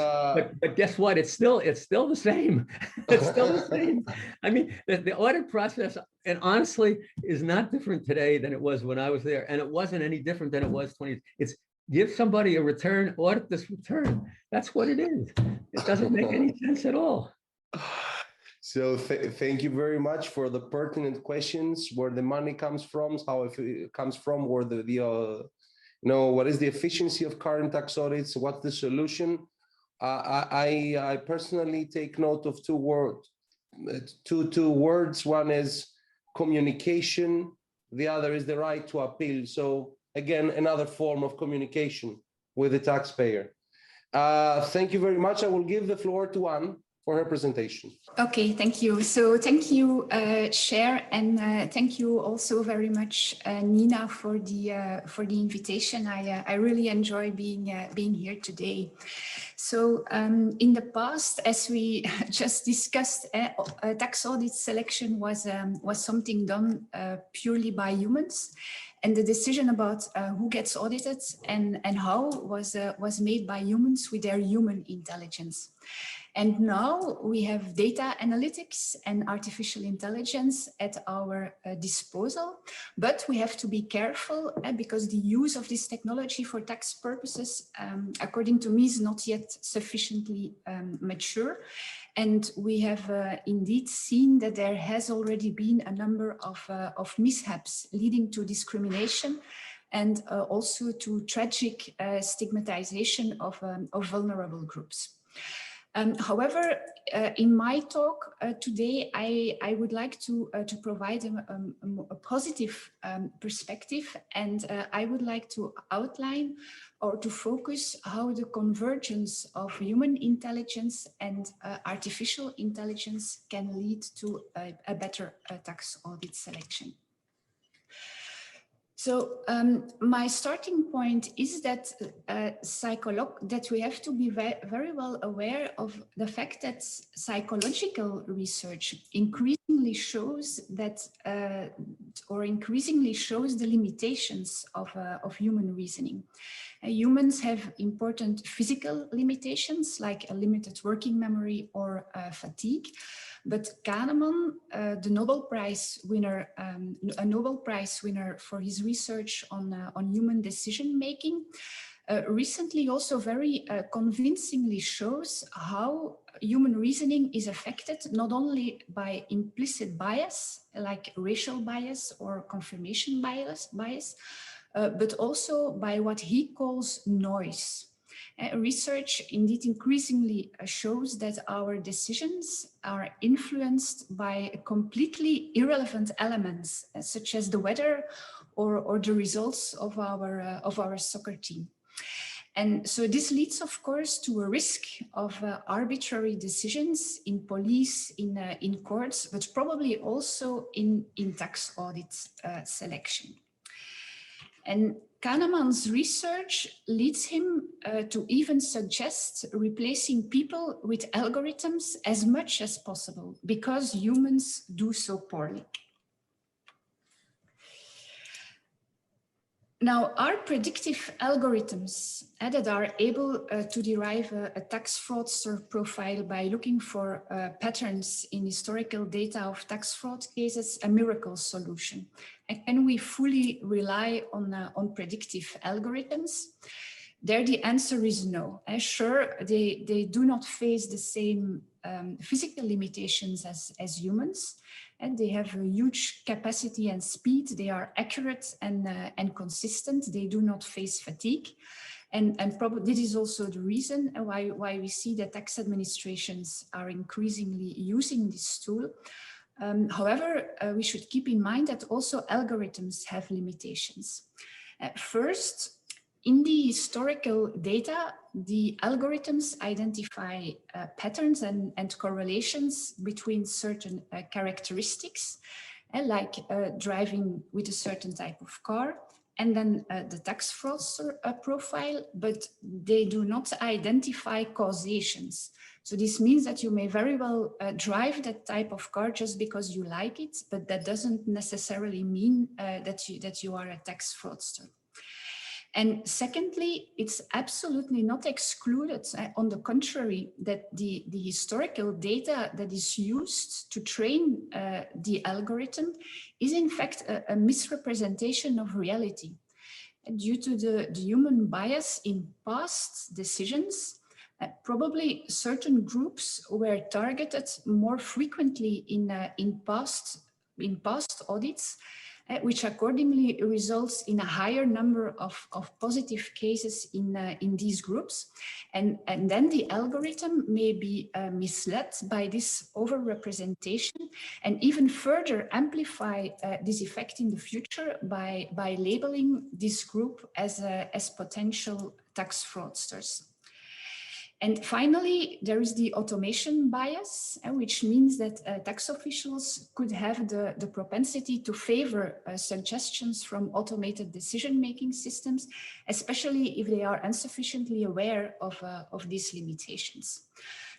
S4: but guess what? It's still the same. It's still the same. I mean, the audit process, and honestly, is not different today than it was when I was there, and it wasn't any different than it was 20. It's give somebody a return, audit this return. That's what it is. It doesn't make any sense at all.
S2: So thank you very much for the pertinent questions. Where the money comes from, how it comes from, or what is the efficiency of current tax audits? What's the solution? I personally take note of two words. One is communication. The other is the right to appeal. So again, another form of communication with the taxpayer. Thank you very much. I will give the floor to Anne for her presentation.
S5: Okay, thank you. So thank you, Chair, and thank you also very much, Nina, for the invitation. I really enjoy being here today. So in the past, as we just discussed, tax audit selection was something done purely by humans, and the decision about who gets audited and how was made by humans with their human intelligence. And now we have data analytics and artificial intelligence at our disposal, but we have to be careful because the use of this technology for tax purposes, according to me, is not yet sufficiently mature. And we have indeed seen that there has already been a number of mishaps leading to discrimination and also to tragic stigmatization of vulnerable groups. However, in my talk today, I would like to provide a positive perspective, and I would like to outline or to focus how the convergence of human intelligence and artificial intelligence can lead to a better tax audit selection. So my starting point is that that we have to be very well aware of the fact that psychological research increasingly shows that, increasingly shows the limitations of human reasoning. Humans have important physical limitations like a limited working memory or fatigue. But Kahneman, the Nobel Prize winner, a Nobel Prize winner for his research on human decision making, recently also very convincingly shows how human reasoning is affected not only by implicit bias, like racial bias or confirmation bias, but also by what he calls noise. Research indeed increasingly shows that our decisions are influenced by completely irrelevant elements, such as the weather or the results of our soccer team. And so this leads, of course, to a risk of arbitrary decisions in police, in courts, but probably also in tax audit selection. And Kahneman's research leads him to even suggest replacing people with algorithms as much as possible because humans do so poorly. Now, our predictive algorithms that are able to derive a tax fraudster profile by looking for patterns in historical data of tax fraud cases a miracle solution? And can we fully rely on predictive algorithms? There, the answer is no. Sure, they do not face the same physical limitations as humans, and they have a huge capacity and speed. They are accurate and consistent. They do not face fatigue. And probably this is also the reason why we see that tax administrations are increasingly using this tool. However, we should keep in mind that also algorithms have limitations. First, in the historical data, the algorithms identify patterns and correlations between certain characteristics, like driving with a certain type of car, and then the tax fraudster profile, but they do not identify causations. So this means that you may very well drive that type of car just because you like it, but that doesn't necessarily mean that you are a tax fraudster. And secondly, it's absolutely not excluded, on the contrary, that the historical data that is used to train the algorithm is in fact a misrepresentation of reality. And due to the human bias in past decisions, probably certain groups were targeted more frequently in past audits, which accordingly results in a higher number of positive cases in these groups. And then the algorithm may be misled by this overrepresentation and even further amplify this effect in the future by labeling this group as potential tax fraudsters. And finally, there is the automation bias, which means that tax officials could have the propensity to favor suggestions from automated decision-making systems, especially if they are insufficiently aware of these limitations.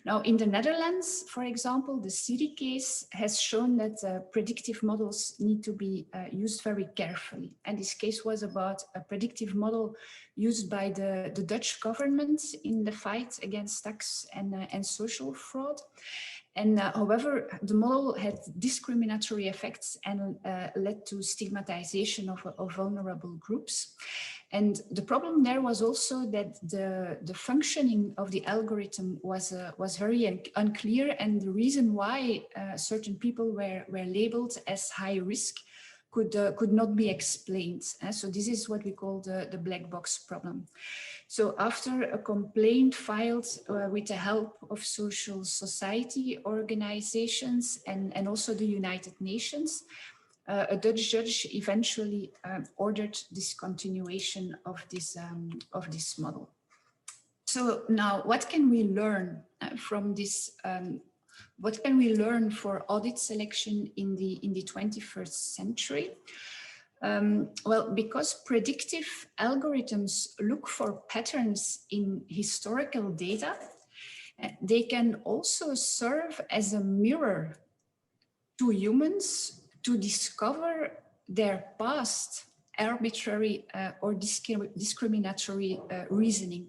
S5: Now, in the Netherlands, for example, the Siri case has shown that predictive models need to be used very carefully. And this case was about a predictive model used by the Dutch government in the fight against tax and social fraud. And however, the model had discriminatory effects and led to stigmatization of vulnerable groups. And the problem there was also that the functioning of the algorithm was very unclear, and the reason why certain people were labeled as high risk could not be explained. So this is what we call the black box problem. So after a complaint filed with the help of social society organizations and also the United Nations, a Dutch judge eventually ordered discontinuation of this model. So now, what can we learn from this? What can we learn for audit selection in the 21st century? Well, because predictive algorithms look for patterns in historical data, they can also serve as a mirror to humans to discover their past arbitrary or discriminatory reasoning.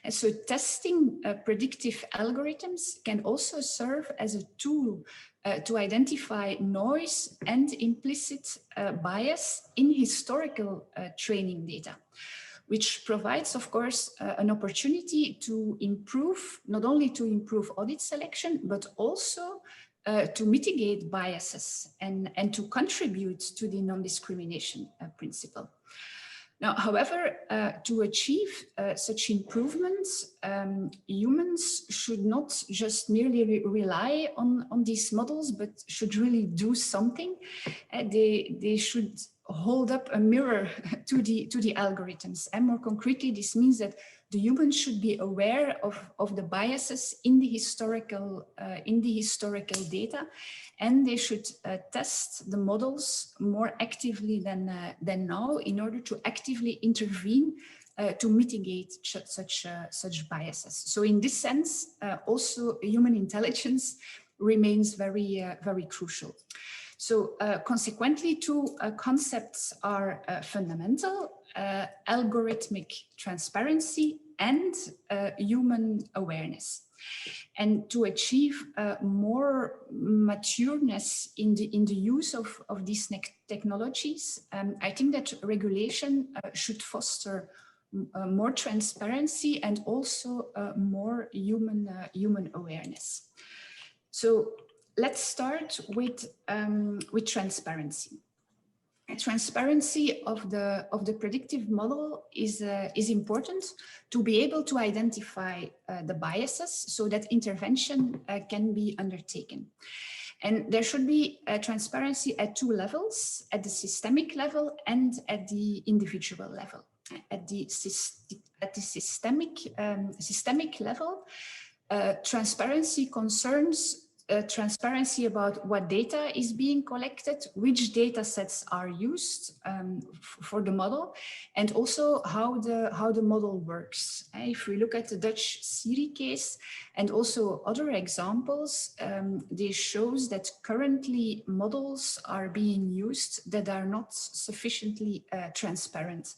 S5: And so testing predictive algorithms can also serve as a tool to identify noise and implicit bias in historical training data, which provides, of course, an opportunity to improve, not only to improve audit selection, but also to mitigate biases and to contribute to the non-discrimination principle. Now, however, to achieve such improvements, humans should not just merely rely on these models, but should really do something. They should hold up a mirror to the algorithms. And more concretely, this means that the humans should be aware of the biases in the historical data, and they should test the models more actively than now in order to actively intervene to mitigate such biases. So in this sense, also human intelligence remains very crucial. So consequently, two concepts are fundamental: algorithmic transparency and human awareness. And to achieve more matureness in the use of these technologies, I think that regulation should foster more transparency and also more human awareness. So let's start with transparency. Transparency of the predictive model is important to be able to identify the biases so that intervention can be undertaken. And there should be transparency at two levels: at the systemic level and at the individual level. At the systemic level, transparency concerns transparency about what data is being collected, which data sets are used for the model, and also how the model works. If we look at the Dutch Siri case and also other examples, they shows that currently models are being used that are not sufficiently transparent.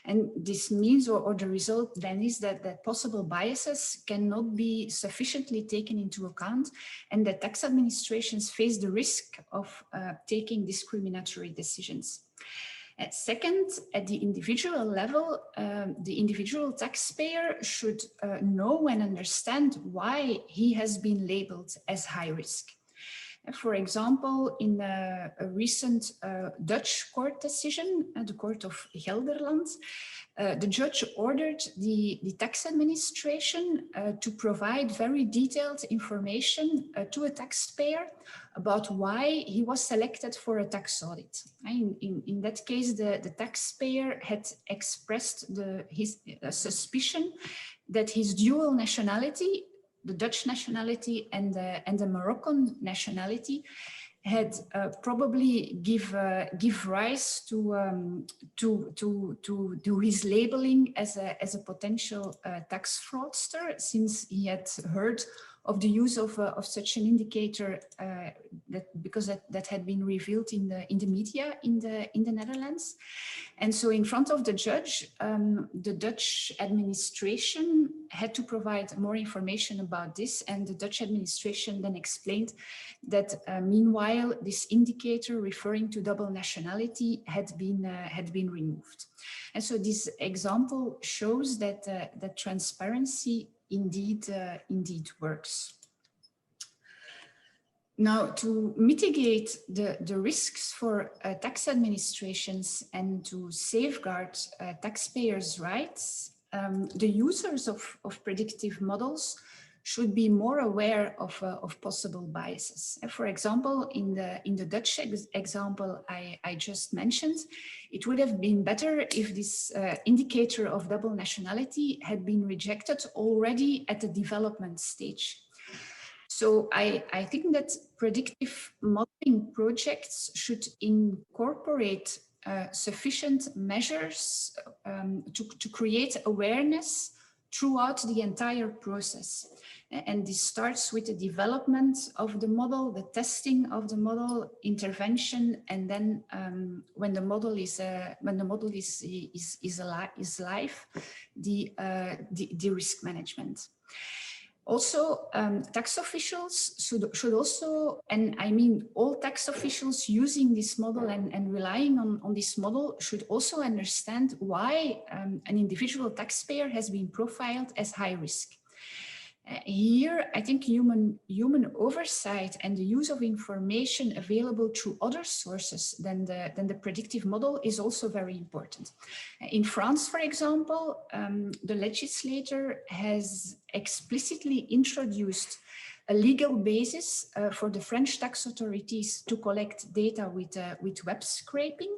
S5: And this means, or the result then is that possible biases cannot be sufficiently taken into account, and that tax administrations face the risk of taking discriminatory decisions. Second, at the individual level, the individual taxpayer should know and understand why he has been labeled as high risk. For example, in a recent Dutch court decision, the Court of Gelderland, the judge ordered the tax administration to provide very detailed information to a taxpayer about why he was selected for a tax audit. In that case, the taxpayer had expressed his suspicion that his dual nationality, the Dutch nationality and the Moroccan nationality, had probably give rise to his labeling as a potential tax fraudster, since he had heard of the use of such an indicator because that had been revealed in the media in the Netherlands. And so in front of the judge, the Dutch administration had to provide more information about this, and the Dutch administration then explained that meanwhile this indicator referring to double nationality had been removed. And so this example shows that that transparency indeed works. Now, to mitigate the risks for tax administrations and to safeguard taxpayers' rights, the users of predictive models should be more aware of possible biases. For example, in the Dutch example I just mentioned, it would have been better if this indicator of double nationality had been rejected already at the development stage. So I think that predictive modeling projects should incorporate sufficient measures to create awareness throughout the entire process. And this starts with the development of the model, the testing of the model, intervention, and then when the model is live, the risk management. Also, tax officials should also, and I mean all tax officials using this model and relying on this model should also understand why an individual taxpayer has been profiled as high risk. Here, I think human oversight and the use of information available through other sources than the predictive model is also very important. In France, for example, the legislator has explicitly introduced a legal basis for the French tax authorities to collect data with web scraping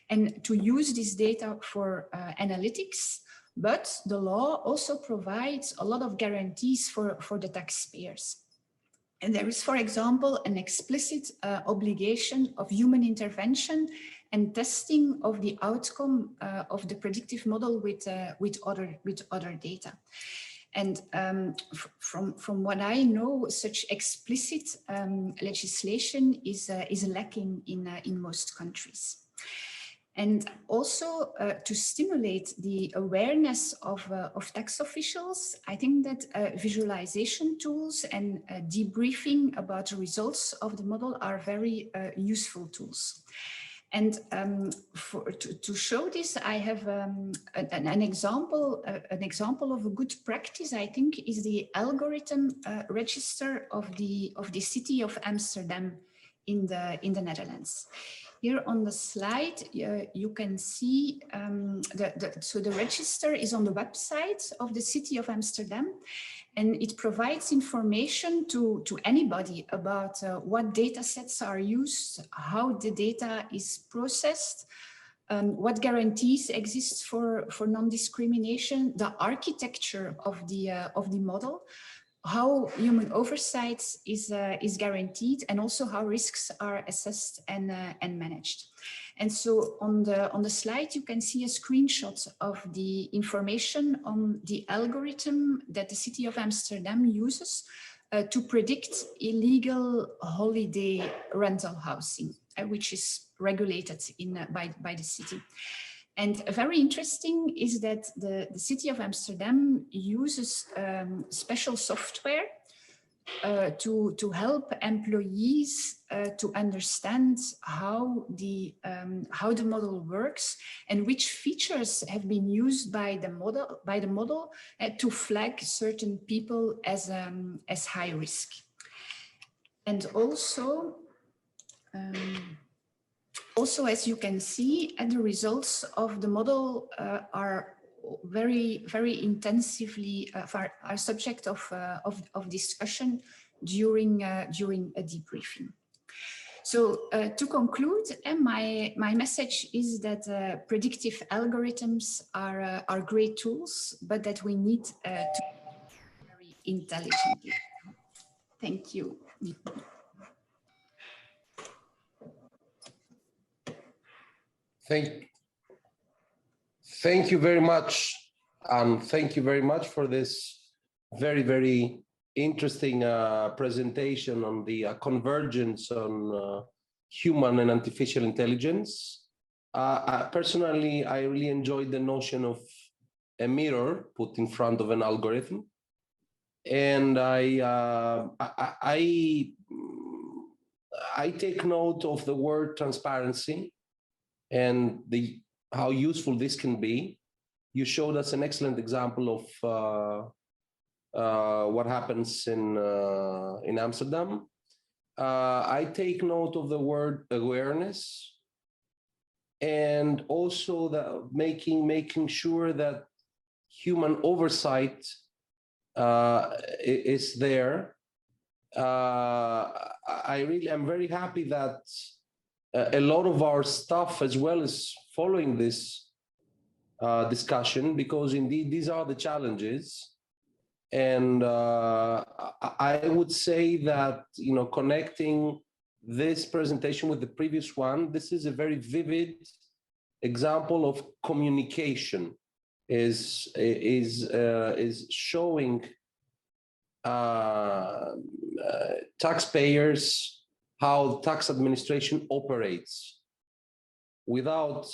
S5: and to use this data for analytics. But the law also provides a lot of guarantees for the taxpayers. And there is, for example, an explicit obligation of human intervention and testing of the outcome of the predictive model with other data. And from what I know, such explicit legislation is lacking in most countries. And also to stimulate the awareness of tax officials, I think that visualization tools and debriefing about the results of the model are very useful tools. And to show this, I have an example of a good practice, I think, is the algorithm register of the city of Amsterdam in the Netherlands. Here on the slide, you can see so the register is on the website of the city of Amsterdam, and it provides information to anybody about what data sets are used, how the data is processed, what guarantees exist for non-discrimination, the architecture of the model, how human oversight is guaranteed, and also how risks are assessed and managed. And so on the slide, you can see a screenshot of the information on the algorithm that the city of Amsterdam uses to predict illegal holiday rental housing, which is regulated by the city. And very interesting is that the city of Amsterdam uses special software to help employees to understand how the model works and which features have been used by the model to flag certain people as high risk. And also, as you can see, the results of the model are very, very intensively are subject of discussion during a debriefing. So to conclude, my message is that predictive algorithms are great tools, but that we need to very intelligently. Thank you.
S2: Thank you very much. Thank you very much for this very, very interesting presentation on the convergence on human and artificial intelligence. Personally, I really enjoyed the notion of a mirror put in front of an algorithm. And I take note of the word transparency and how useful this can be. You showed us an excellent example of what happens in Amsterdam. I take note of the word awareness, and also the making sure that human oversight is there. I'm very happy that a lot of our staff as well is following this discussion, because indeed these are the challenges. And I would say that, connecting this presentation with the previous one, this is a very vivid example of communication, is showing taxpayers how tax administration operates without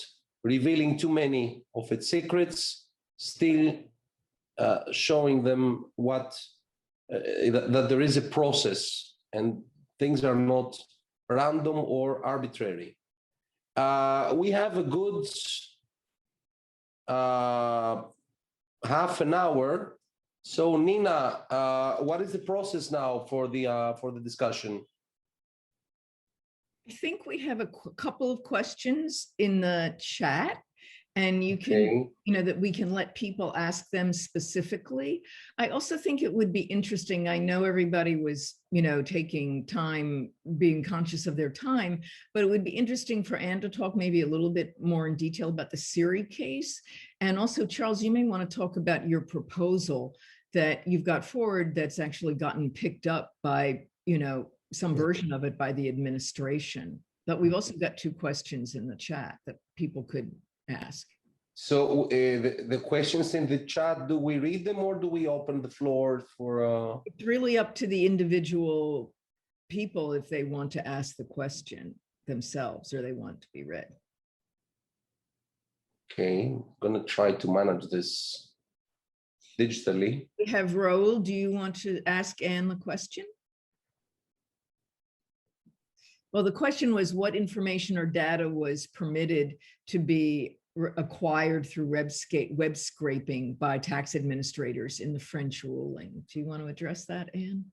S2: revealing too many of its secrets, still showing them that there is a process and things are not random or arbitrary. We have a good half an hour. So Nina, what is the process now for the discussion?
S1: I think we have a couple of questions in the chat, and you can, that we can let people ask them specifically. I also think it would be interesting. I know everybody was, taking time, being conscious of their time, but it would be interesting for Anne to talk maybe a little bit more in detail about the Siri case. And also, Charles, you may want to talk about your proposal that you've got forward that's actually gotten picked up by, some version of it by the administration. But we've also got two questions in the chat that people could ask.
S2: So the questions in the chat, do we read them or do we open the floor for?
S1: It's really up to the individual people if they want to ask the question themselves or they want to be read.
S2: Okay, I'm gonna try to manage this digitally.
S1: We have Raoul. Do you want to ask Anne the question? Well, the question was what information or data was permitted to be acquired through web scraping by tax administrators in the French ruling. Do you want to address that, Anne?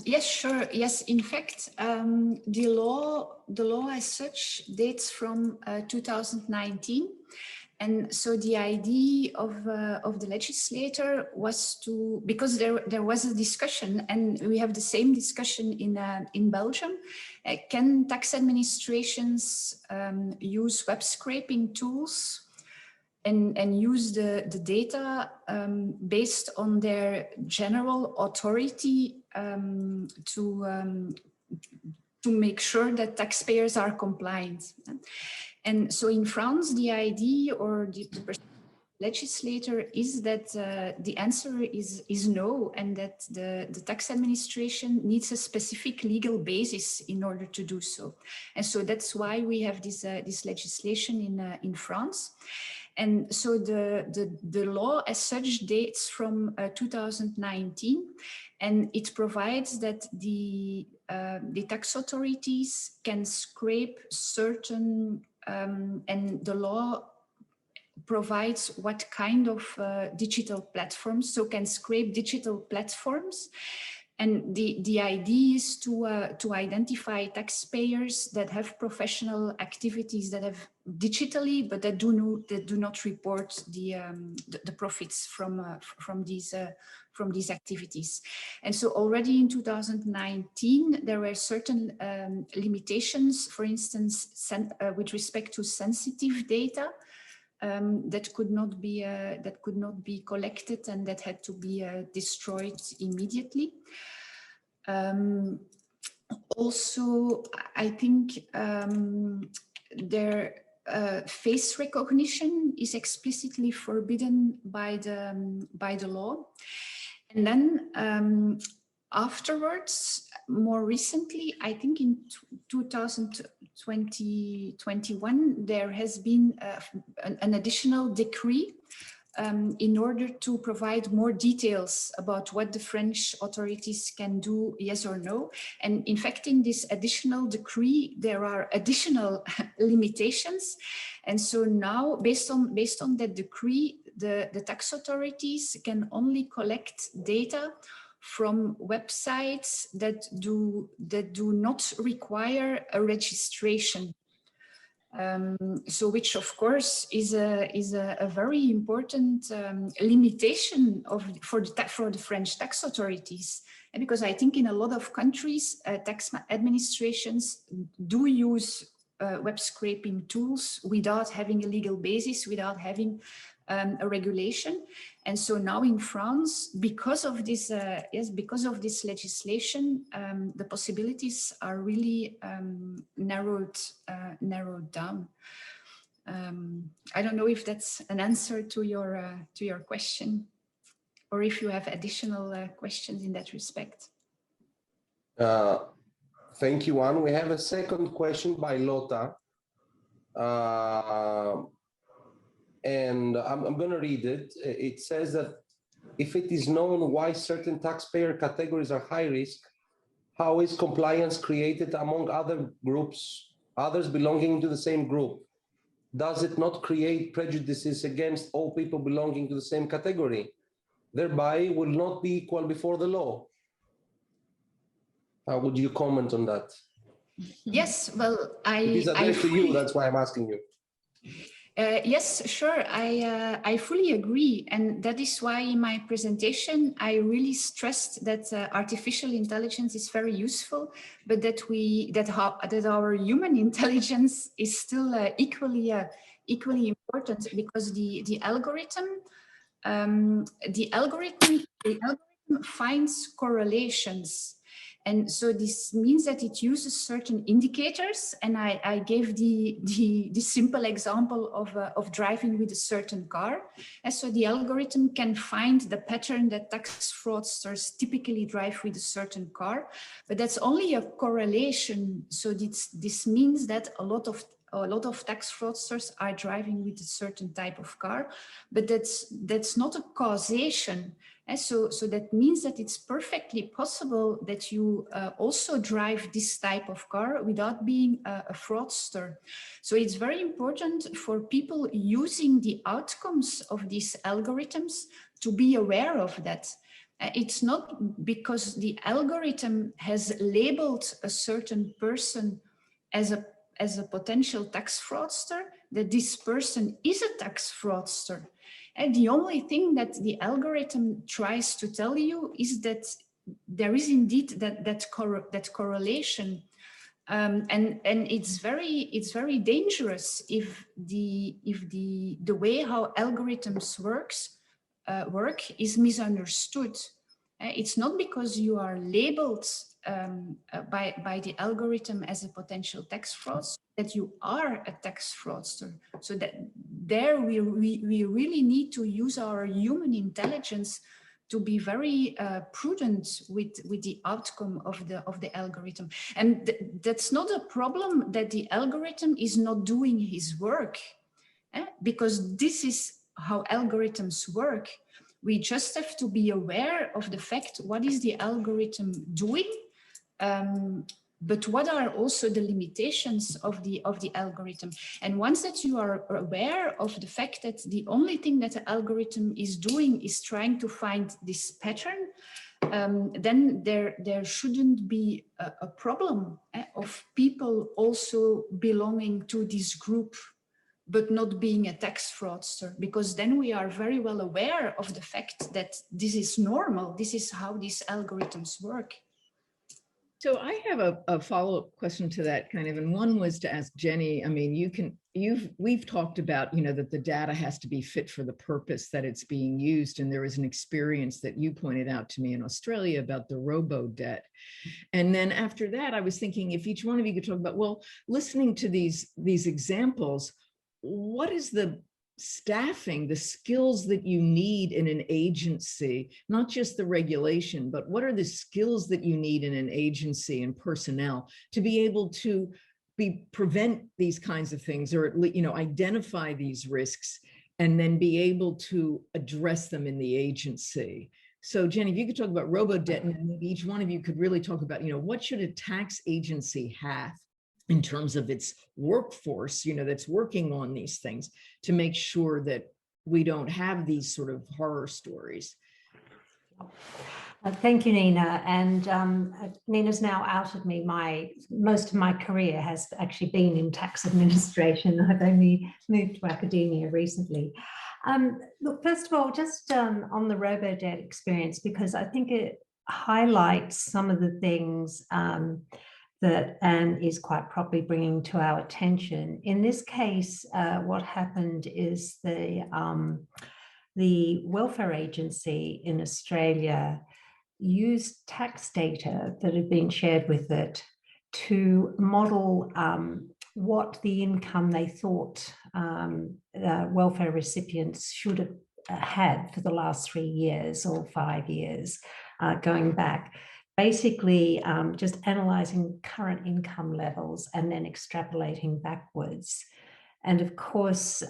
S5: Yes, sure. Yes, in fact, the law as such dates from 2019. And so the idea of the legislator was to, because there was a discussion, and we have the same discussion in Belgium, can tax administrations use web scraping tools and use the data based on their general authority to make sure that taxpayers are compliant. And so in France, the idea or the legislator is that the answer is no, and that the tax administration needs a specific legal basis in order to do so. And so that's why we have this legislation in France. And so the law as such dates from 2019, and it provides that the tax authorities can scrape certain, and the law provides what kind of digital platforms, so can scrape digital platforms. And the idea is to identify taxpayers that have professional activities that have digitally, but that do not report the profits from these activities. And so already in 2019 there were certain limitations, for instance, with respect to sensitive data. That could not be collected and that had to be destroyed immediately. Also, I think their face recognition is explicitly forbidden by the law. And then afterwards, more recently, I think in 2021, there has been an additional decree in order to provide more details about what the French authorities can do, yes or no. And in fact, in this additional decree, there are additional limitations. And so now, based on that decree, the tax authorities can only collect data from websites that do not require a registration. So which of course is a very important limitation for the French tax authorities. And because I think in a lot of countries, tax administrations do use web scraping tools without having a legal basis, without having a regulation. And so now in France, because of this legislation, the possibilities are really narrowed down. I don't know if that's an answer to your question, or if you have additional questions in that respect.
S2: Thank you, Anne. We have a second question by Lotta. And I'm going to read it. It says that if it is known why certain taxpayer categories are high risk, how is compliance created among other groups, others belonging to the same group? Does it not create prejudices against all people belonging to the same category? Thereby will not be equal before the law. How would you comment on that?
S5: Yes, well,
S2: it is addressed to you, that's why I'm asking you.
S5: Yes, sure. I fully agree. And that is why in my presentation, I really stressed that artificial intelligence is very useful, but that our human intelligence is still equally important, because the algorithm finds correlations. And so this means that it uses certain indicators. And I gave the simple example of driving with a certain car. And so the algorithm can find the pattern that tax fraudsters typically drive with a certain car, but that's only a correlation. So this means that a lot of tax fraudsters are driving with a certain type of car, but that's not a causation. And so that means that it's perfectly possible that you also drive this type of car without being a fraudster. So it's very important for people using the outcomes of these algorithms to be aware of that. It's not because the algorithm has labeled a certain person as a potential tax fraudster that this person is a tax fraudster. And the only thing that the algorithm tries to tell you is that there is indeed that correlation, and it's very dangerous if the way how algorithms work is misunderstood. It's not because you are labeled by the algorithm as a potential tax fraudster that you are a tax fraudster. So that there we really need to use our human intelligence to be very prudent with the outcome of the algorithm. And that's not a problem that the algorithm is not doing his work, because this is how algorithms work. We just have to be aware of the fact, what is the algorithm doing? But what are also the limitations of the algorithm? And once that you are aware of the fact that the only thing that the algorithm is doing is trying to find this pattern, then there shouldn't be a problem of people also belonging to this group, but not being a tax fraudster, because then we are very well aware of the fact that this is normal. This is how these algorithms work.
S1: So I have a follow-up question to that kind of, and one was to ask Jennie. I mean, we've talked about, that the data has to be fit for the purpose that it's being used. And there was an experience that you pointed out to me in Australia about the RoboDebt. And then after that, I was thinking if each one of you could talk about, well, listening to these examples, what is the staffing, the skills that you need in an agency, not just the regulation, but what are the skills that you need in an agency and personnel to be able to prevent these kinds of things, or at least, identify these risks and then be able to address them in the agency. So Jennie, if you could talk about RoboDebt, and maybe each one of you could really talk about, what should a tax agency have in terms of its workforce, that's working on these things to make sure that we don't have these sort of horror stories.
S3: Thank you, Nina. And Nina's now outed me. Most of my career has actually been in tax administration. I've only moved to academia recently. Look, first of all, just on the RoboDebt experience, because I think it highlights some of the things that Anne is quite properly bringing to our attention. In this case, what happened is the welfare agency in Australia used tax data that had been shared with it to model what the income they thought welfare recipients should have had for the last 3 years or 5 years going back. Basically, just analysing current income levels and then extrapolating backwards. And of course,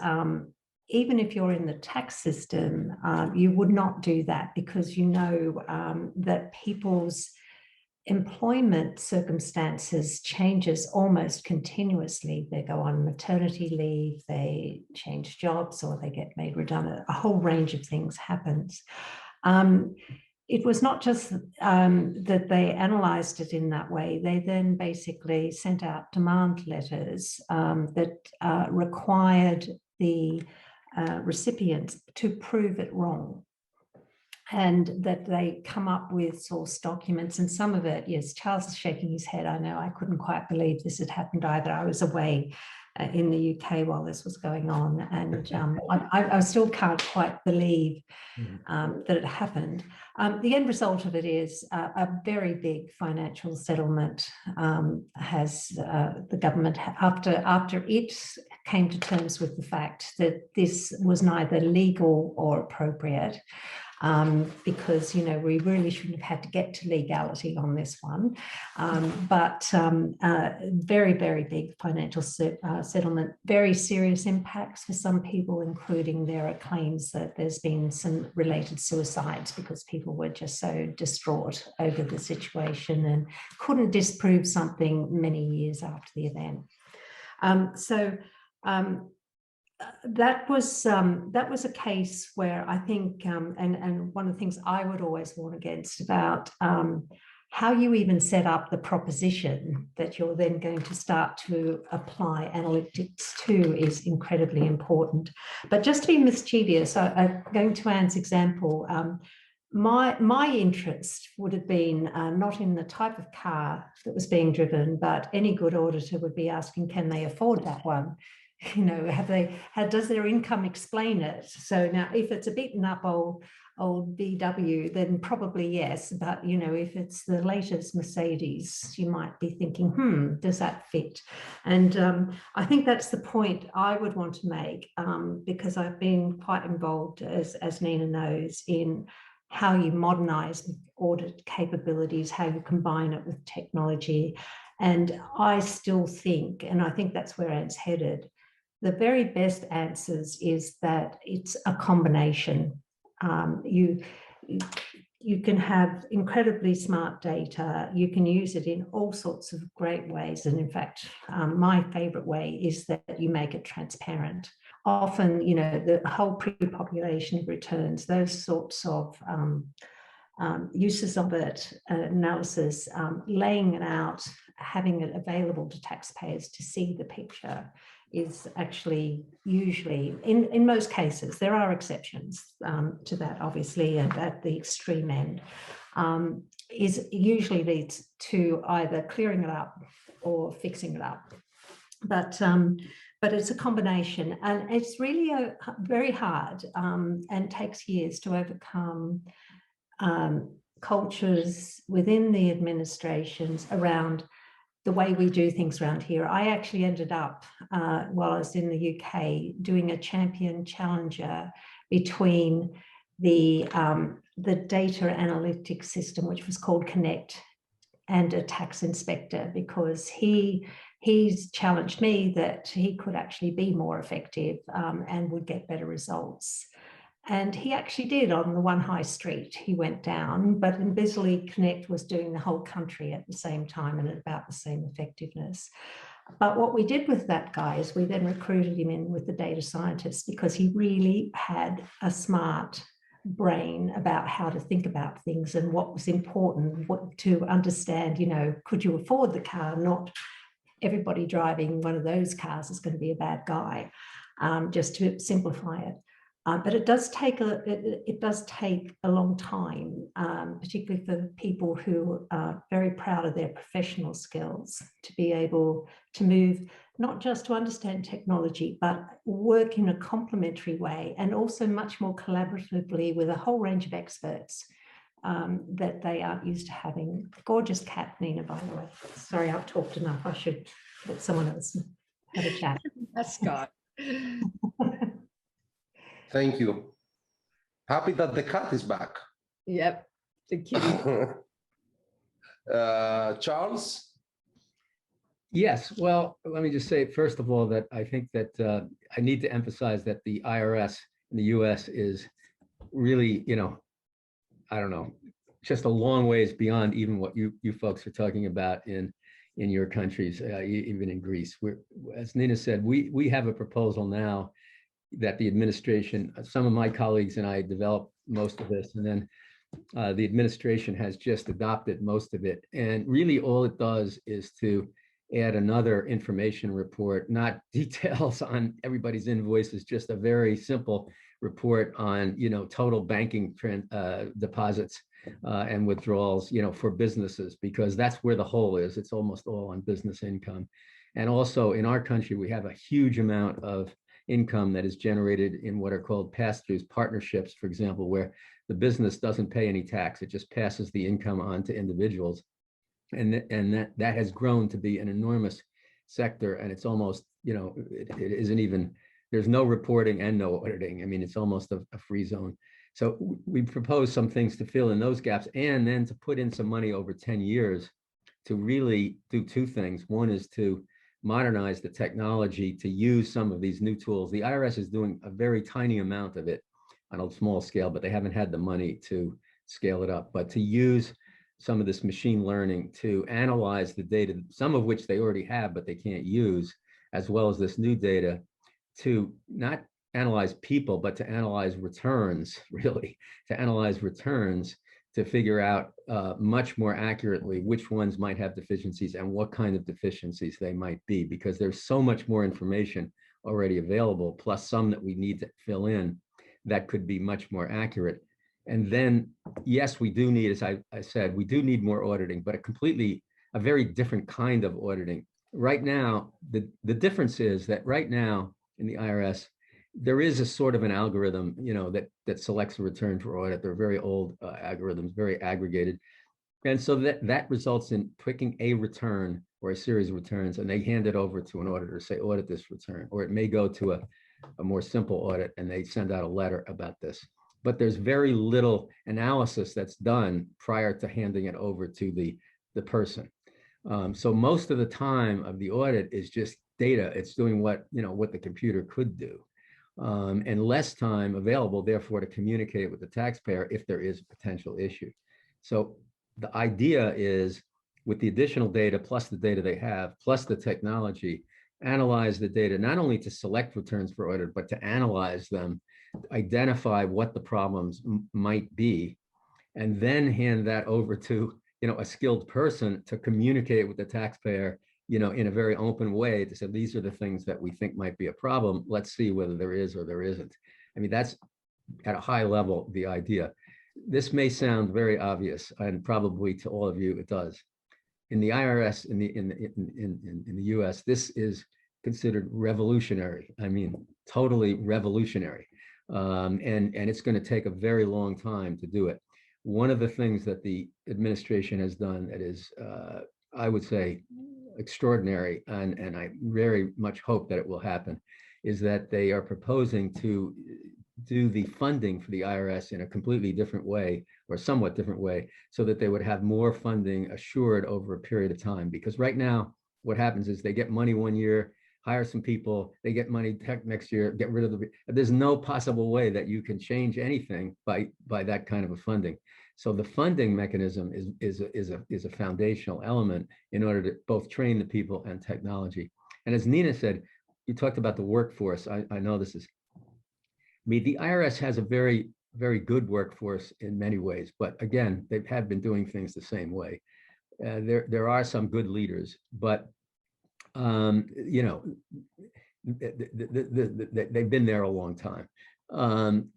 S3: even if you're in the tax system, you would not do that, because that people's employment circumstances changes almost continuously. They go on maternity leave, they change jobs, or they get made redundant. A whole range of things happens. It was not just that they analysed it in that way. They then basically sent out demand letters that required the recipients to prove it wrong, and that they come up with source documents. And some of it, yes, Charles is shaking his head. I know, I couldn't quite believe this had happened either. I was away in the UK while this was going on, and I still can't quite believe that it happened. The end result of it is a very big financial settlement. Has the government, after it came to terms with the fact that this was neither legal or appropriate, because, you know, we really shouldn't have had to get to legality on this one. Very, very big financial settlement, very serious impacts for some people, including there are claims that there's been some related suicides because people were just so distraught over the situation and couldn't disprove something many years after the event. That was a case where I think, and one of the things I would always warn against about how you even set up the proposition that you're then going to start to apply analytics to is incredibly important. But just to be mischievous, going to Anne's example, my interest would have been not in the type of car that was being driven, but any good auditor would be asking, can they afford that one? You know, does their income explain it? So now, if it's a beaten up old VW, then probably yes. But, you know, if it's the latest Mercedes, you might be thinking, does that fit? And I think that's the point I would want to make, because I've been quite involved, as Nina knows, in how you modernize audit capabilities, how you combine it with technology. And I still think, and I think that's where Anne's headed, the very best answers is that it's a combination. You can have incredibly smart data. You can use it in all sorts of great ways. And in fact, my favorite way is that you make it transparent. Often, you know, the whole pre-population of returns, those sorts of uses of it, analysis, laying it out, having it available to taxpayers to see the picture is actually usually, in most cases, there are exceptions to that, obviously, and at the extreme end, is usually leads to either clearing it up or fixing it up. But it's a combination, and it's really very hard and takes years to overcome cultures within the administrations around the way we do things around here. I actually ended up, while I was in the UK, doing a champion challenger between the data analytics system, which was called Connect, and a tax inspector, because he's challenged me that he could actually be more effective and would get better results. And he actually did on the one high street. He went down, but in Bisley, Connect was doing the whole country at the same time and at about the same effectiveness. But what we did with that guy is we then recruited him in with the data scientist, because he really had a smart brain about how to think about things and what was important, what to understand, you know, could you afford the car? Not everybody driving one of those cars is going to be a bad guy, just to simplify it. But it does take a long time, particularly for people who are very proud of their professional skills, to be able to move, not just to understand technology, but work in a complementary way, and also much more collaboratively with a whole range of experts that they aren't used to having. Gorgeous cat, Nina, by the way. Sorry, I've talked enough. I should let someone else have a chat.
S1: That's Scott.
S2: Thank you. Happy that the cat is back.
S1: Yep, the kitty.
S2: Charles?
S4: Yes, well, let me just say, first of all, that I think that I need to emphasize that the IRS in the US is really, you know, I don't know, just a long ways beyond even what you folks are talking about in your countries, even in Greece. As Nina said, we have a proposal now that the administration, some of my colleagues and I developed most of this, and then the administration has just adopted most of it. And really all it does is to add another information report, not details on everybody's invoices, just a very simple report on, you know, total banking deposits and withdrawals, you know, for businesses, because that's where the hole is. It's almost all on business income. And also in our country, we have a huge amount of income that is generated in what are called pass-throughs, partnerships, for example, where the business doesn't pay any tax. It just passes the income on to individuals. And that has grown to be an enormous sector. And it's almost, it isn't even, there's no reporting and no auditing. I mean, it's almost a free zone. So we propose some things to fill in those gaps, and then to put in some money over 10 years to really do two things. One is to modernize the technology to use some of these new tools. The IRS is doing a very tiny amount of it on a small scale, but they haven't had the money to scale it up. But to use some of this machine learning to analyze the data, some of which they already have, but they can't use, as well as this new data, to not analyze people, but to analyze returns, really, to analyze returns, to figure out much more accurately which ones might have deficiencies and what kind of deficiencies they might be, because there's so much more information already available, plus some that we need to fill in that could be much more accurate. And then, yes, we do need, as I said, we do need more auditing, but a very different kind of auditing. Right now, the difference is that right now in the IRS, there is a sort of an algorithm, that selects a return for audit. They're very old algorithms, very aggregated. And so that results in picking a return or a series of returns, and they hand it over to an auditor, say, audit this return. Or it may go to a more simple audit, and they send out a letter about this. But there's very little analysis that's done prior to handing it over to the person. So most of the time of the audit is just data. It's doing what the computer could do. And less time available, therefore, to communicate with the taxpayer if there is a potential issue. So the idea is, with the additional data, plus the data they have, plus the technology, analyze the data, not only to select returns for audit, but to analyze them, identify what the problems might be, and then hand that over to a skilled person to communicate with the taxpayer in a very open way, to say, these are the things that we think might be a problem. Let's see whether there is or there isn't. I mean, that's at a high level the idea. This may sound very obvious, and probably to all of you it does. In the IRS, in the US, this is considered revolutionary. I mean, totally revolutionary. And it's going to take a very long time to do it. One of the things that the administration has done that is, I would say, extraordinary, and I very much hope that it will happen, is that they are proposing to do the funding for the IRS in a completely different way, or somewhat different way, so that they would have more funding assured over a period of time. Because right now, what happens is they get money one year, hire some people, they get money next year, get rid of there's no possible way that you can change anything by that kind of a funding. So the funding mechanism is a foundational element in order to both train the people and technology. And as Nina said, you talked about the workforce. I know this is, the IRS has a very, very good workforce in many ways, but again, they have been doing things the same way. There are some good leaders, but they've been there a long time.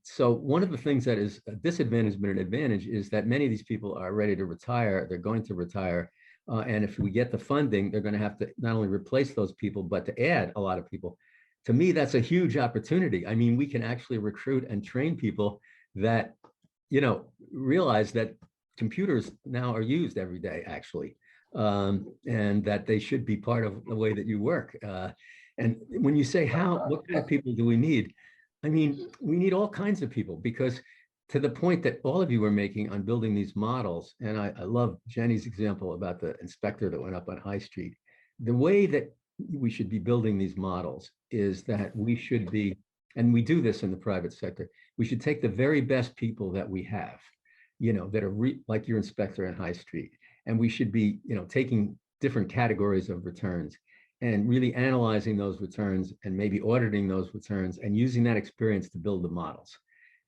S4: So one of the things that is a disadvantage but an advantage is that many of these people are ready to retire. They're going to retire. And if we get the funding, they're going to have to not only replace those people, but to add a lot of people. To me, that's a huge opportunity. I mean, we can actually recruit and train people that, realize that computers now are used every day, actually, and that they should be part of the way that you work. And when you say what kind of people do we need? I mean, we need all kinds of people, because to the point that all of you were making on building these models, and I love Jennie's example about the inspector that went up on High Street. The way that we should be building these models is that we should be, and we do this in the private sector, we should take the very best people that we have, that are like your inspector on High Street. And we should be, taking different categories of returns and really analyzing those returns and maybe auditing those returns and using that experience to build the models.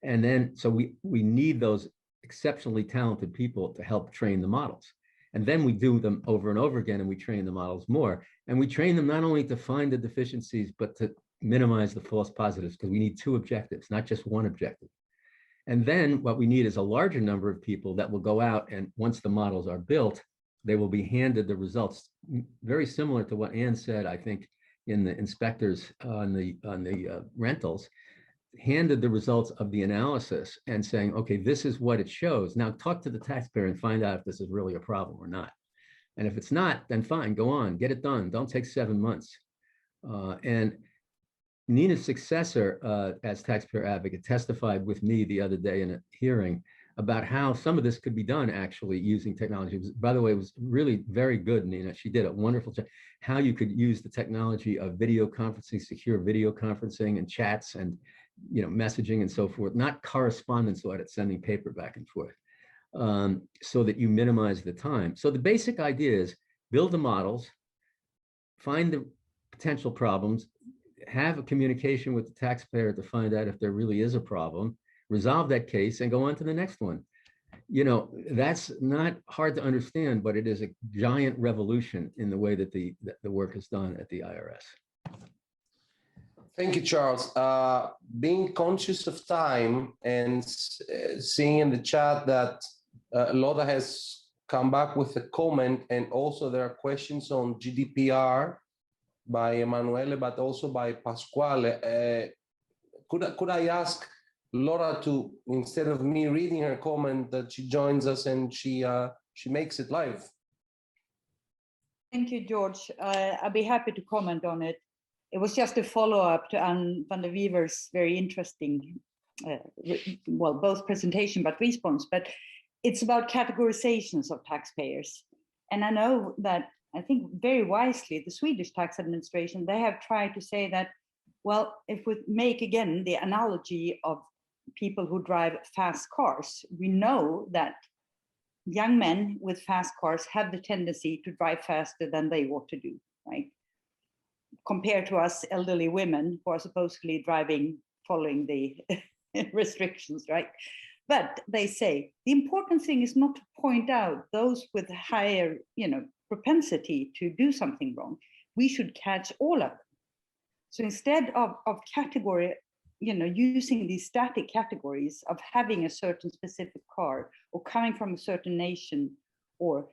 S4: And then, so we need those exceptionally talented people to help train the models. And then we do them over and over again, and we train the models more. And we train them not only to find the deficiencies, but to minimize the false positives, because we need two objectives, not just one objective. And then what we need is a larger number of people that will go out, and once the models are built, they will be handed the results, very similar to what Ann said, I think, in the inspectors on the rentals, handed the results of the analysis and saying, okay, this is what it shows. Now talk to the taxpayer and find out if this is really a problem or not. And if it's not, then fine, go on, get it done. Don't take 7 months. And Nina's successor as taxpayer advocate testified with me the other day in a hearing about how some of this could be done actually using technology. By the way, it was really very good, Nina. She did a wonderful job. How you could use the technology of video conferencing, secure video conferencing and chats and messaging and so forth, not correspondence audit, sending paper back and forth, so that you minimize the time. So the basic idea is build the models, find the potential problems, have a communication with the taxpayer to find out if there really is a problem, resolve that case and go on to the next one. That's not hard to understand, but it is a giant revolution in the way that the work is done at the IRS.
S2: Thank you, Charles. Being conscious of time and seeing in the chat that Loda has come back with a comment, and also there are questions on GDPR by Emanuele, but also by Pasquale. Could I ask Laura to, instead of me reading her comment, that she joins us and she makes it live?
S6: Thank you, George. I'd be happy to comment on it. It was just a follow-up to Anne van deVijver's very interesting, well, both presentation but response. But it's about categorizations of taxpayers. And I know that, I think very wisely, the Swedish tax administration, they have tried to say that, well, if we make again the analogy of people who drive fast cars, we know that young men with fast cars have the tendency to drive faster than they ought to do, right? Compared to us elderly women who are supposedly driving, following the restrictions, right? But they say the important thing is not to point out those with higher, propensity to do something wrong. We should catch all of them. So instead of category, using these static categories of having a certain specific car or coming from a certain nation, or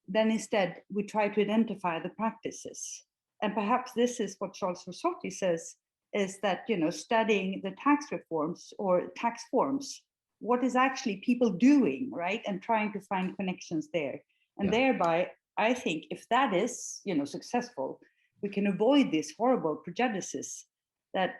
S6: then instead we try to identify the practices. And perhaps this is what Charles Rossotti says, is that, studying the tax reforms or tax forms, what is actually people doing, right? And trying to find connections there. And thereby, I think if that is, successful, we can avoid this horrible prejudices that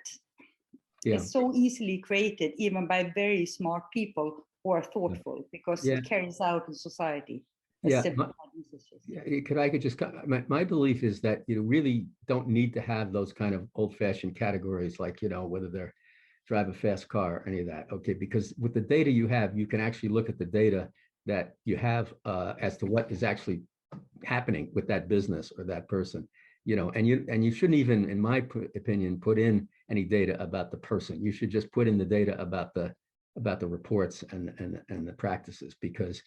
S6: is so easily created, even by very smart people who are thoughtful, because it carries out in society.
S4: Could I just, my belief is that you really don't need to have those kind of old-fashioned categories, like whether they're drive a fast car or any of that. Okay, because with the data you have, you can actually look at the data that you have as to what is actually happening with that business or that person. And you shouldn't even, in my opinion, put in any data about the person. You should just put in the data about the reports and the practices, because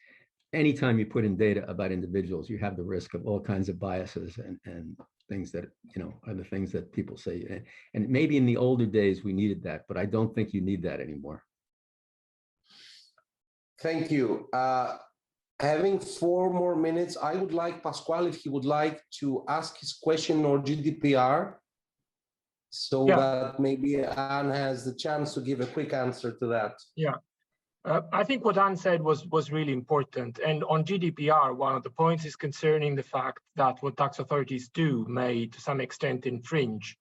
S4: anytime you put in data about individuals, you have the risk of all kinds of biases and things that, are the things that people say. And maybe in the older days, we needed that, but I don't think you need that anymore.
S2: Thank you. Having 4 more minutes, I would like Pasquale, if he would like to ask his question on GDPR, so that maybe Anne has the chance to give a quick answer to that.
S7: Yeah. I think what Anne said was really important. And on GDPR, one of the points is concerning the fact that what tax authorities do may, to some extent, infringe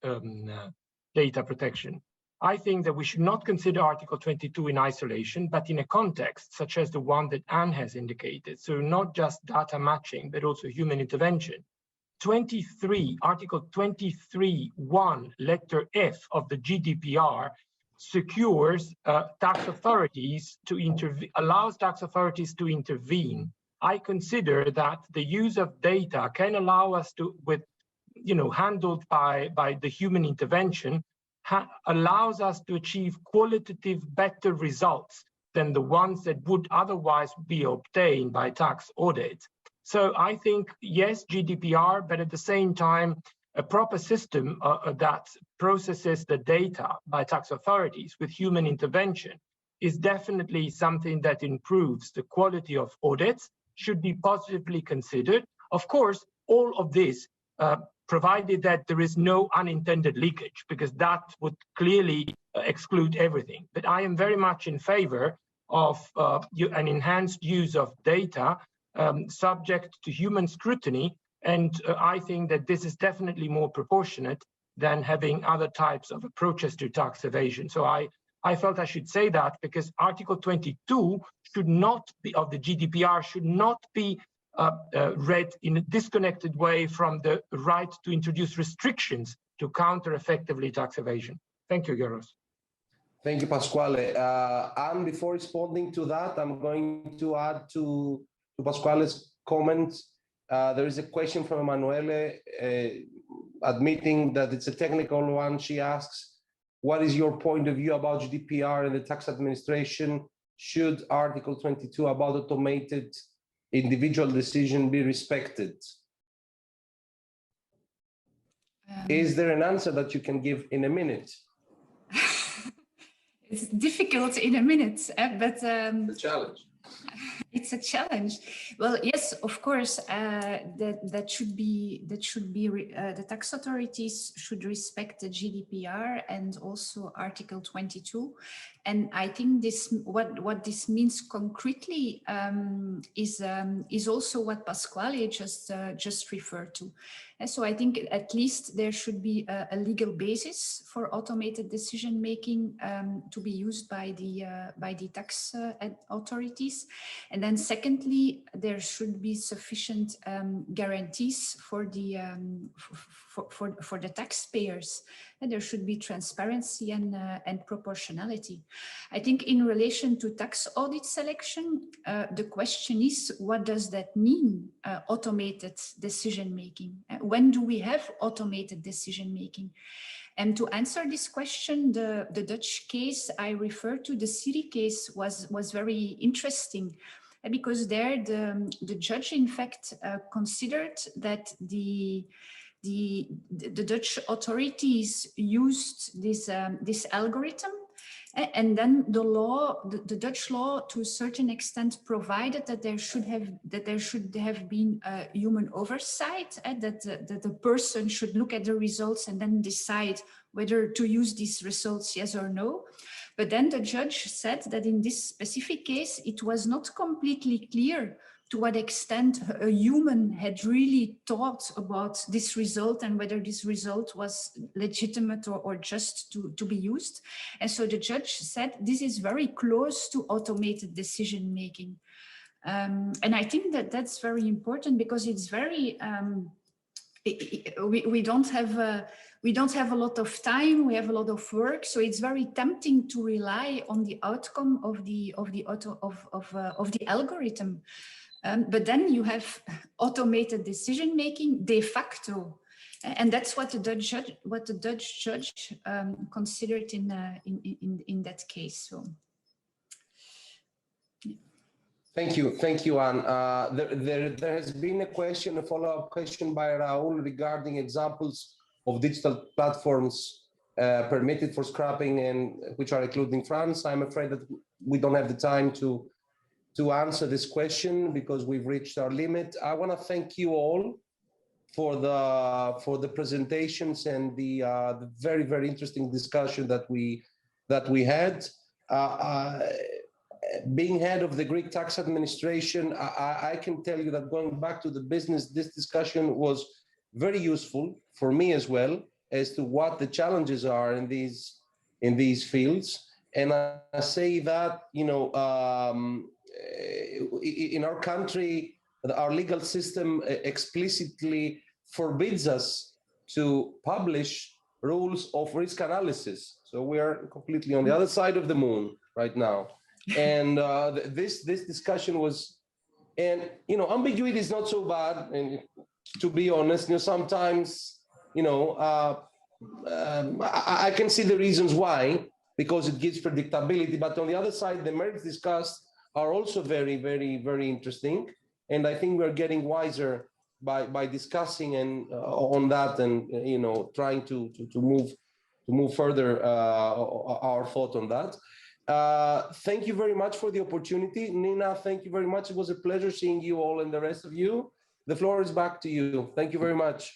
S7: data protection. I think that we should not consider Article 22 in isolation, but in a context such as the one that Anne has indicated. So not just data matching, but also human intervention. Article 23(1), letter F of the GDPR secures tax authorities to allows tax authorities to intervene. I consider that the use of data can allow us to, handled by the human intervention, allows us to achieve qualitative better results than the ones that would otherwise be obtained by tax audit. So I think, yes, GDPR, but at the same time, a proper system that processes the data by tax authorities with human intervention is definitely something that improves the quality of audits should be positively considered. Of course, all of this provided that there is no unintended leakage, because that would clearly exclude everything. But I am very much in favor of an enhanced use of data subject to human scrutiny. And I think that this is definitely more proportionate than having other types of approaches to tax evasion. So I felt I should say that, because Article 22 should not be, of the GDPR, should not be read in a disconnected way from the right to introduce restrictions to counter effectively tax evasion. Thank you, Geros.
S2: Thank you, Pasquale. And before responding to that, I'm going to add to Pasquale's comments. There is a question from Emanuele admitting that it's a technical one. She asks, what is your point of view about GDPR and the tax administration? Should Article 22 about automated individual decision be respected? Is there an answer that you can give in a minute?
S5: It's difficult in a minute, but
S2: the challenge.
S5: It's a challenge. Well, yes, of course, that should be the tax authorities should respect the GDPR and also Article 22. And I think this, what this means concretely is also what Pasquale just referred to. And so I think at least there should be a legal basis for automated decision making to be used by the tax authorities. And then secondly, there should be sufficient guarantees for the taxpayers, and there should be transparency and proportionality. I think in relation to tax audit selection, the question is, what does that mean, automated decision making? When do we have automated decision making? And to answer this question, the Dutch case I referred to, the Siri case, was very interesting, because there the judge in fact considered that the Dutch authorities used this algorithm, and then the Dutch law to a certain extent provided that there should have been a human oversight, and that the person should look at the results and then decide whether to use these results, yes or no. But then the judge said that in this specific case, it was not completely clear to what extent a human had really thought about this result and whether this result was legitimate or just to be used. And so the judge said this is very close to automated decision making. And I think that that's very important, because it's very, we don't have a lot of time, we have a lot of work, so it's very tempting to rely on the outcome of the algorithm. But then you have automated decision making de facto, and that's what the Dutch judge considered in that case. So, yeah.
S2: Thank you, Anne. There has been a follow-up question by Raul regarding examples of digital platforms permitted for scrapping and which are included in France. I'm afraid that we don't have the time to answer this question because we've reached our limit. I want to thank you all for the presentations and the very, very interesting discussion that we had. Being head of the Greek tax administration, I can tell you that going back to the business, this discussion was very useful for me as well as to what the challenges are in these fields. And I say that, you know, in our country, our legal system explicitly forbids us to publish rules of risk analysis. So we are completely on the other side of the moon right now. And this discussion was, and you know, ambiguity is not so bad. And to be honest, you know, sometimes, you know, I can see the reasons why, because it gives predictability. But on the other side, the merits discussed are also very, very, very interesting. And I think we're getting wiser by discussing and on that, and you know, trying to move further our thought on that. Thank you very much for the opportunity. Nina, thank you very much. It was a pleasure seeing you all and the rest of you. The floor is back to you. Thank you very much.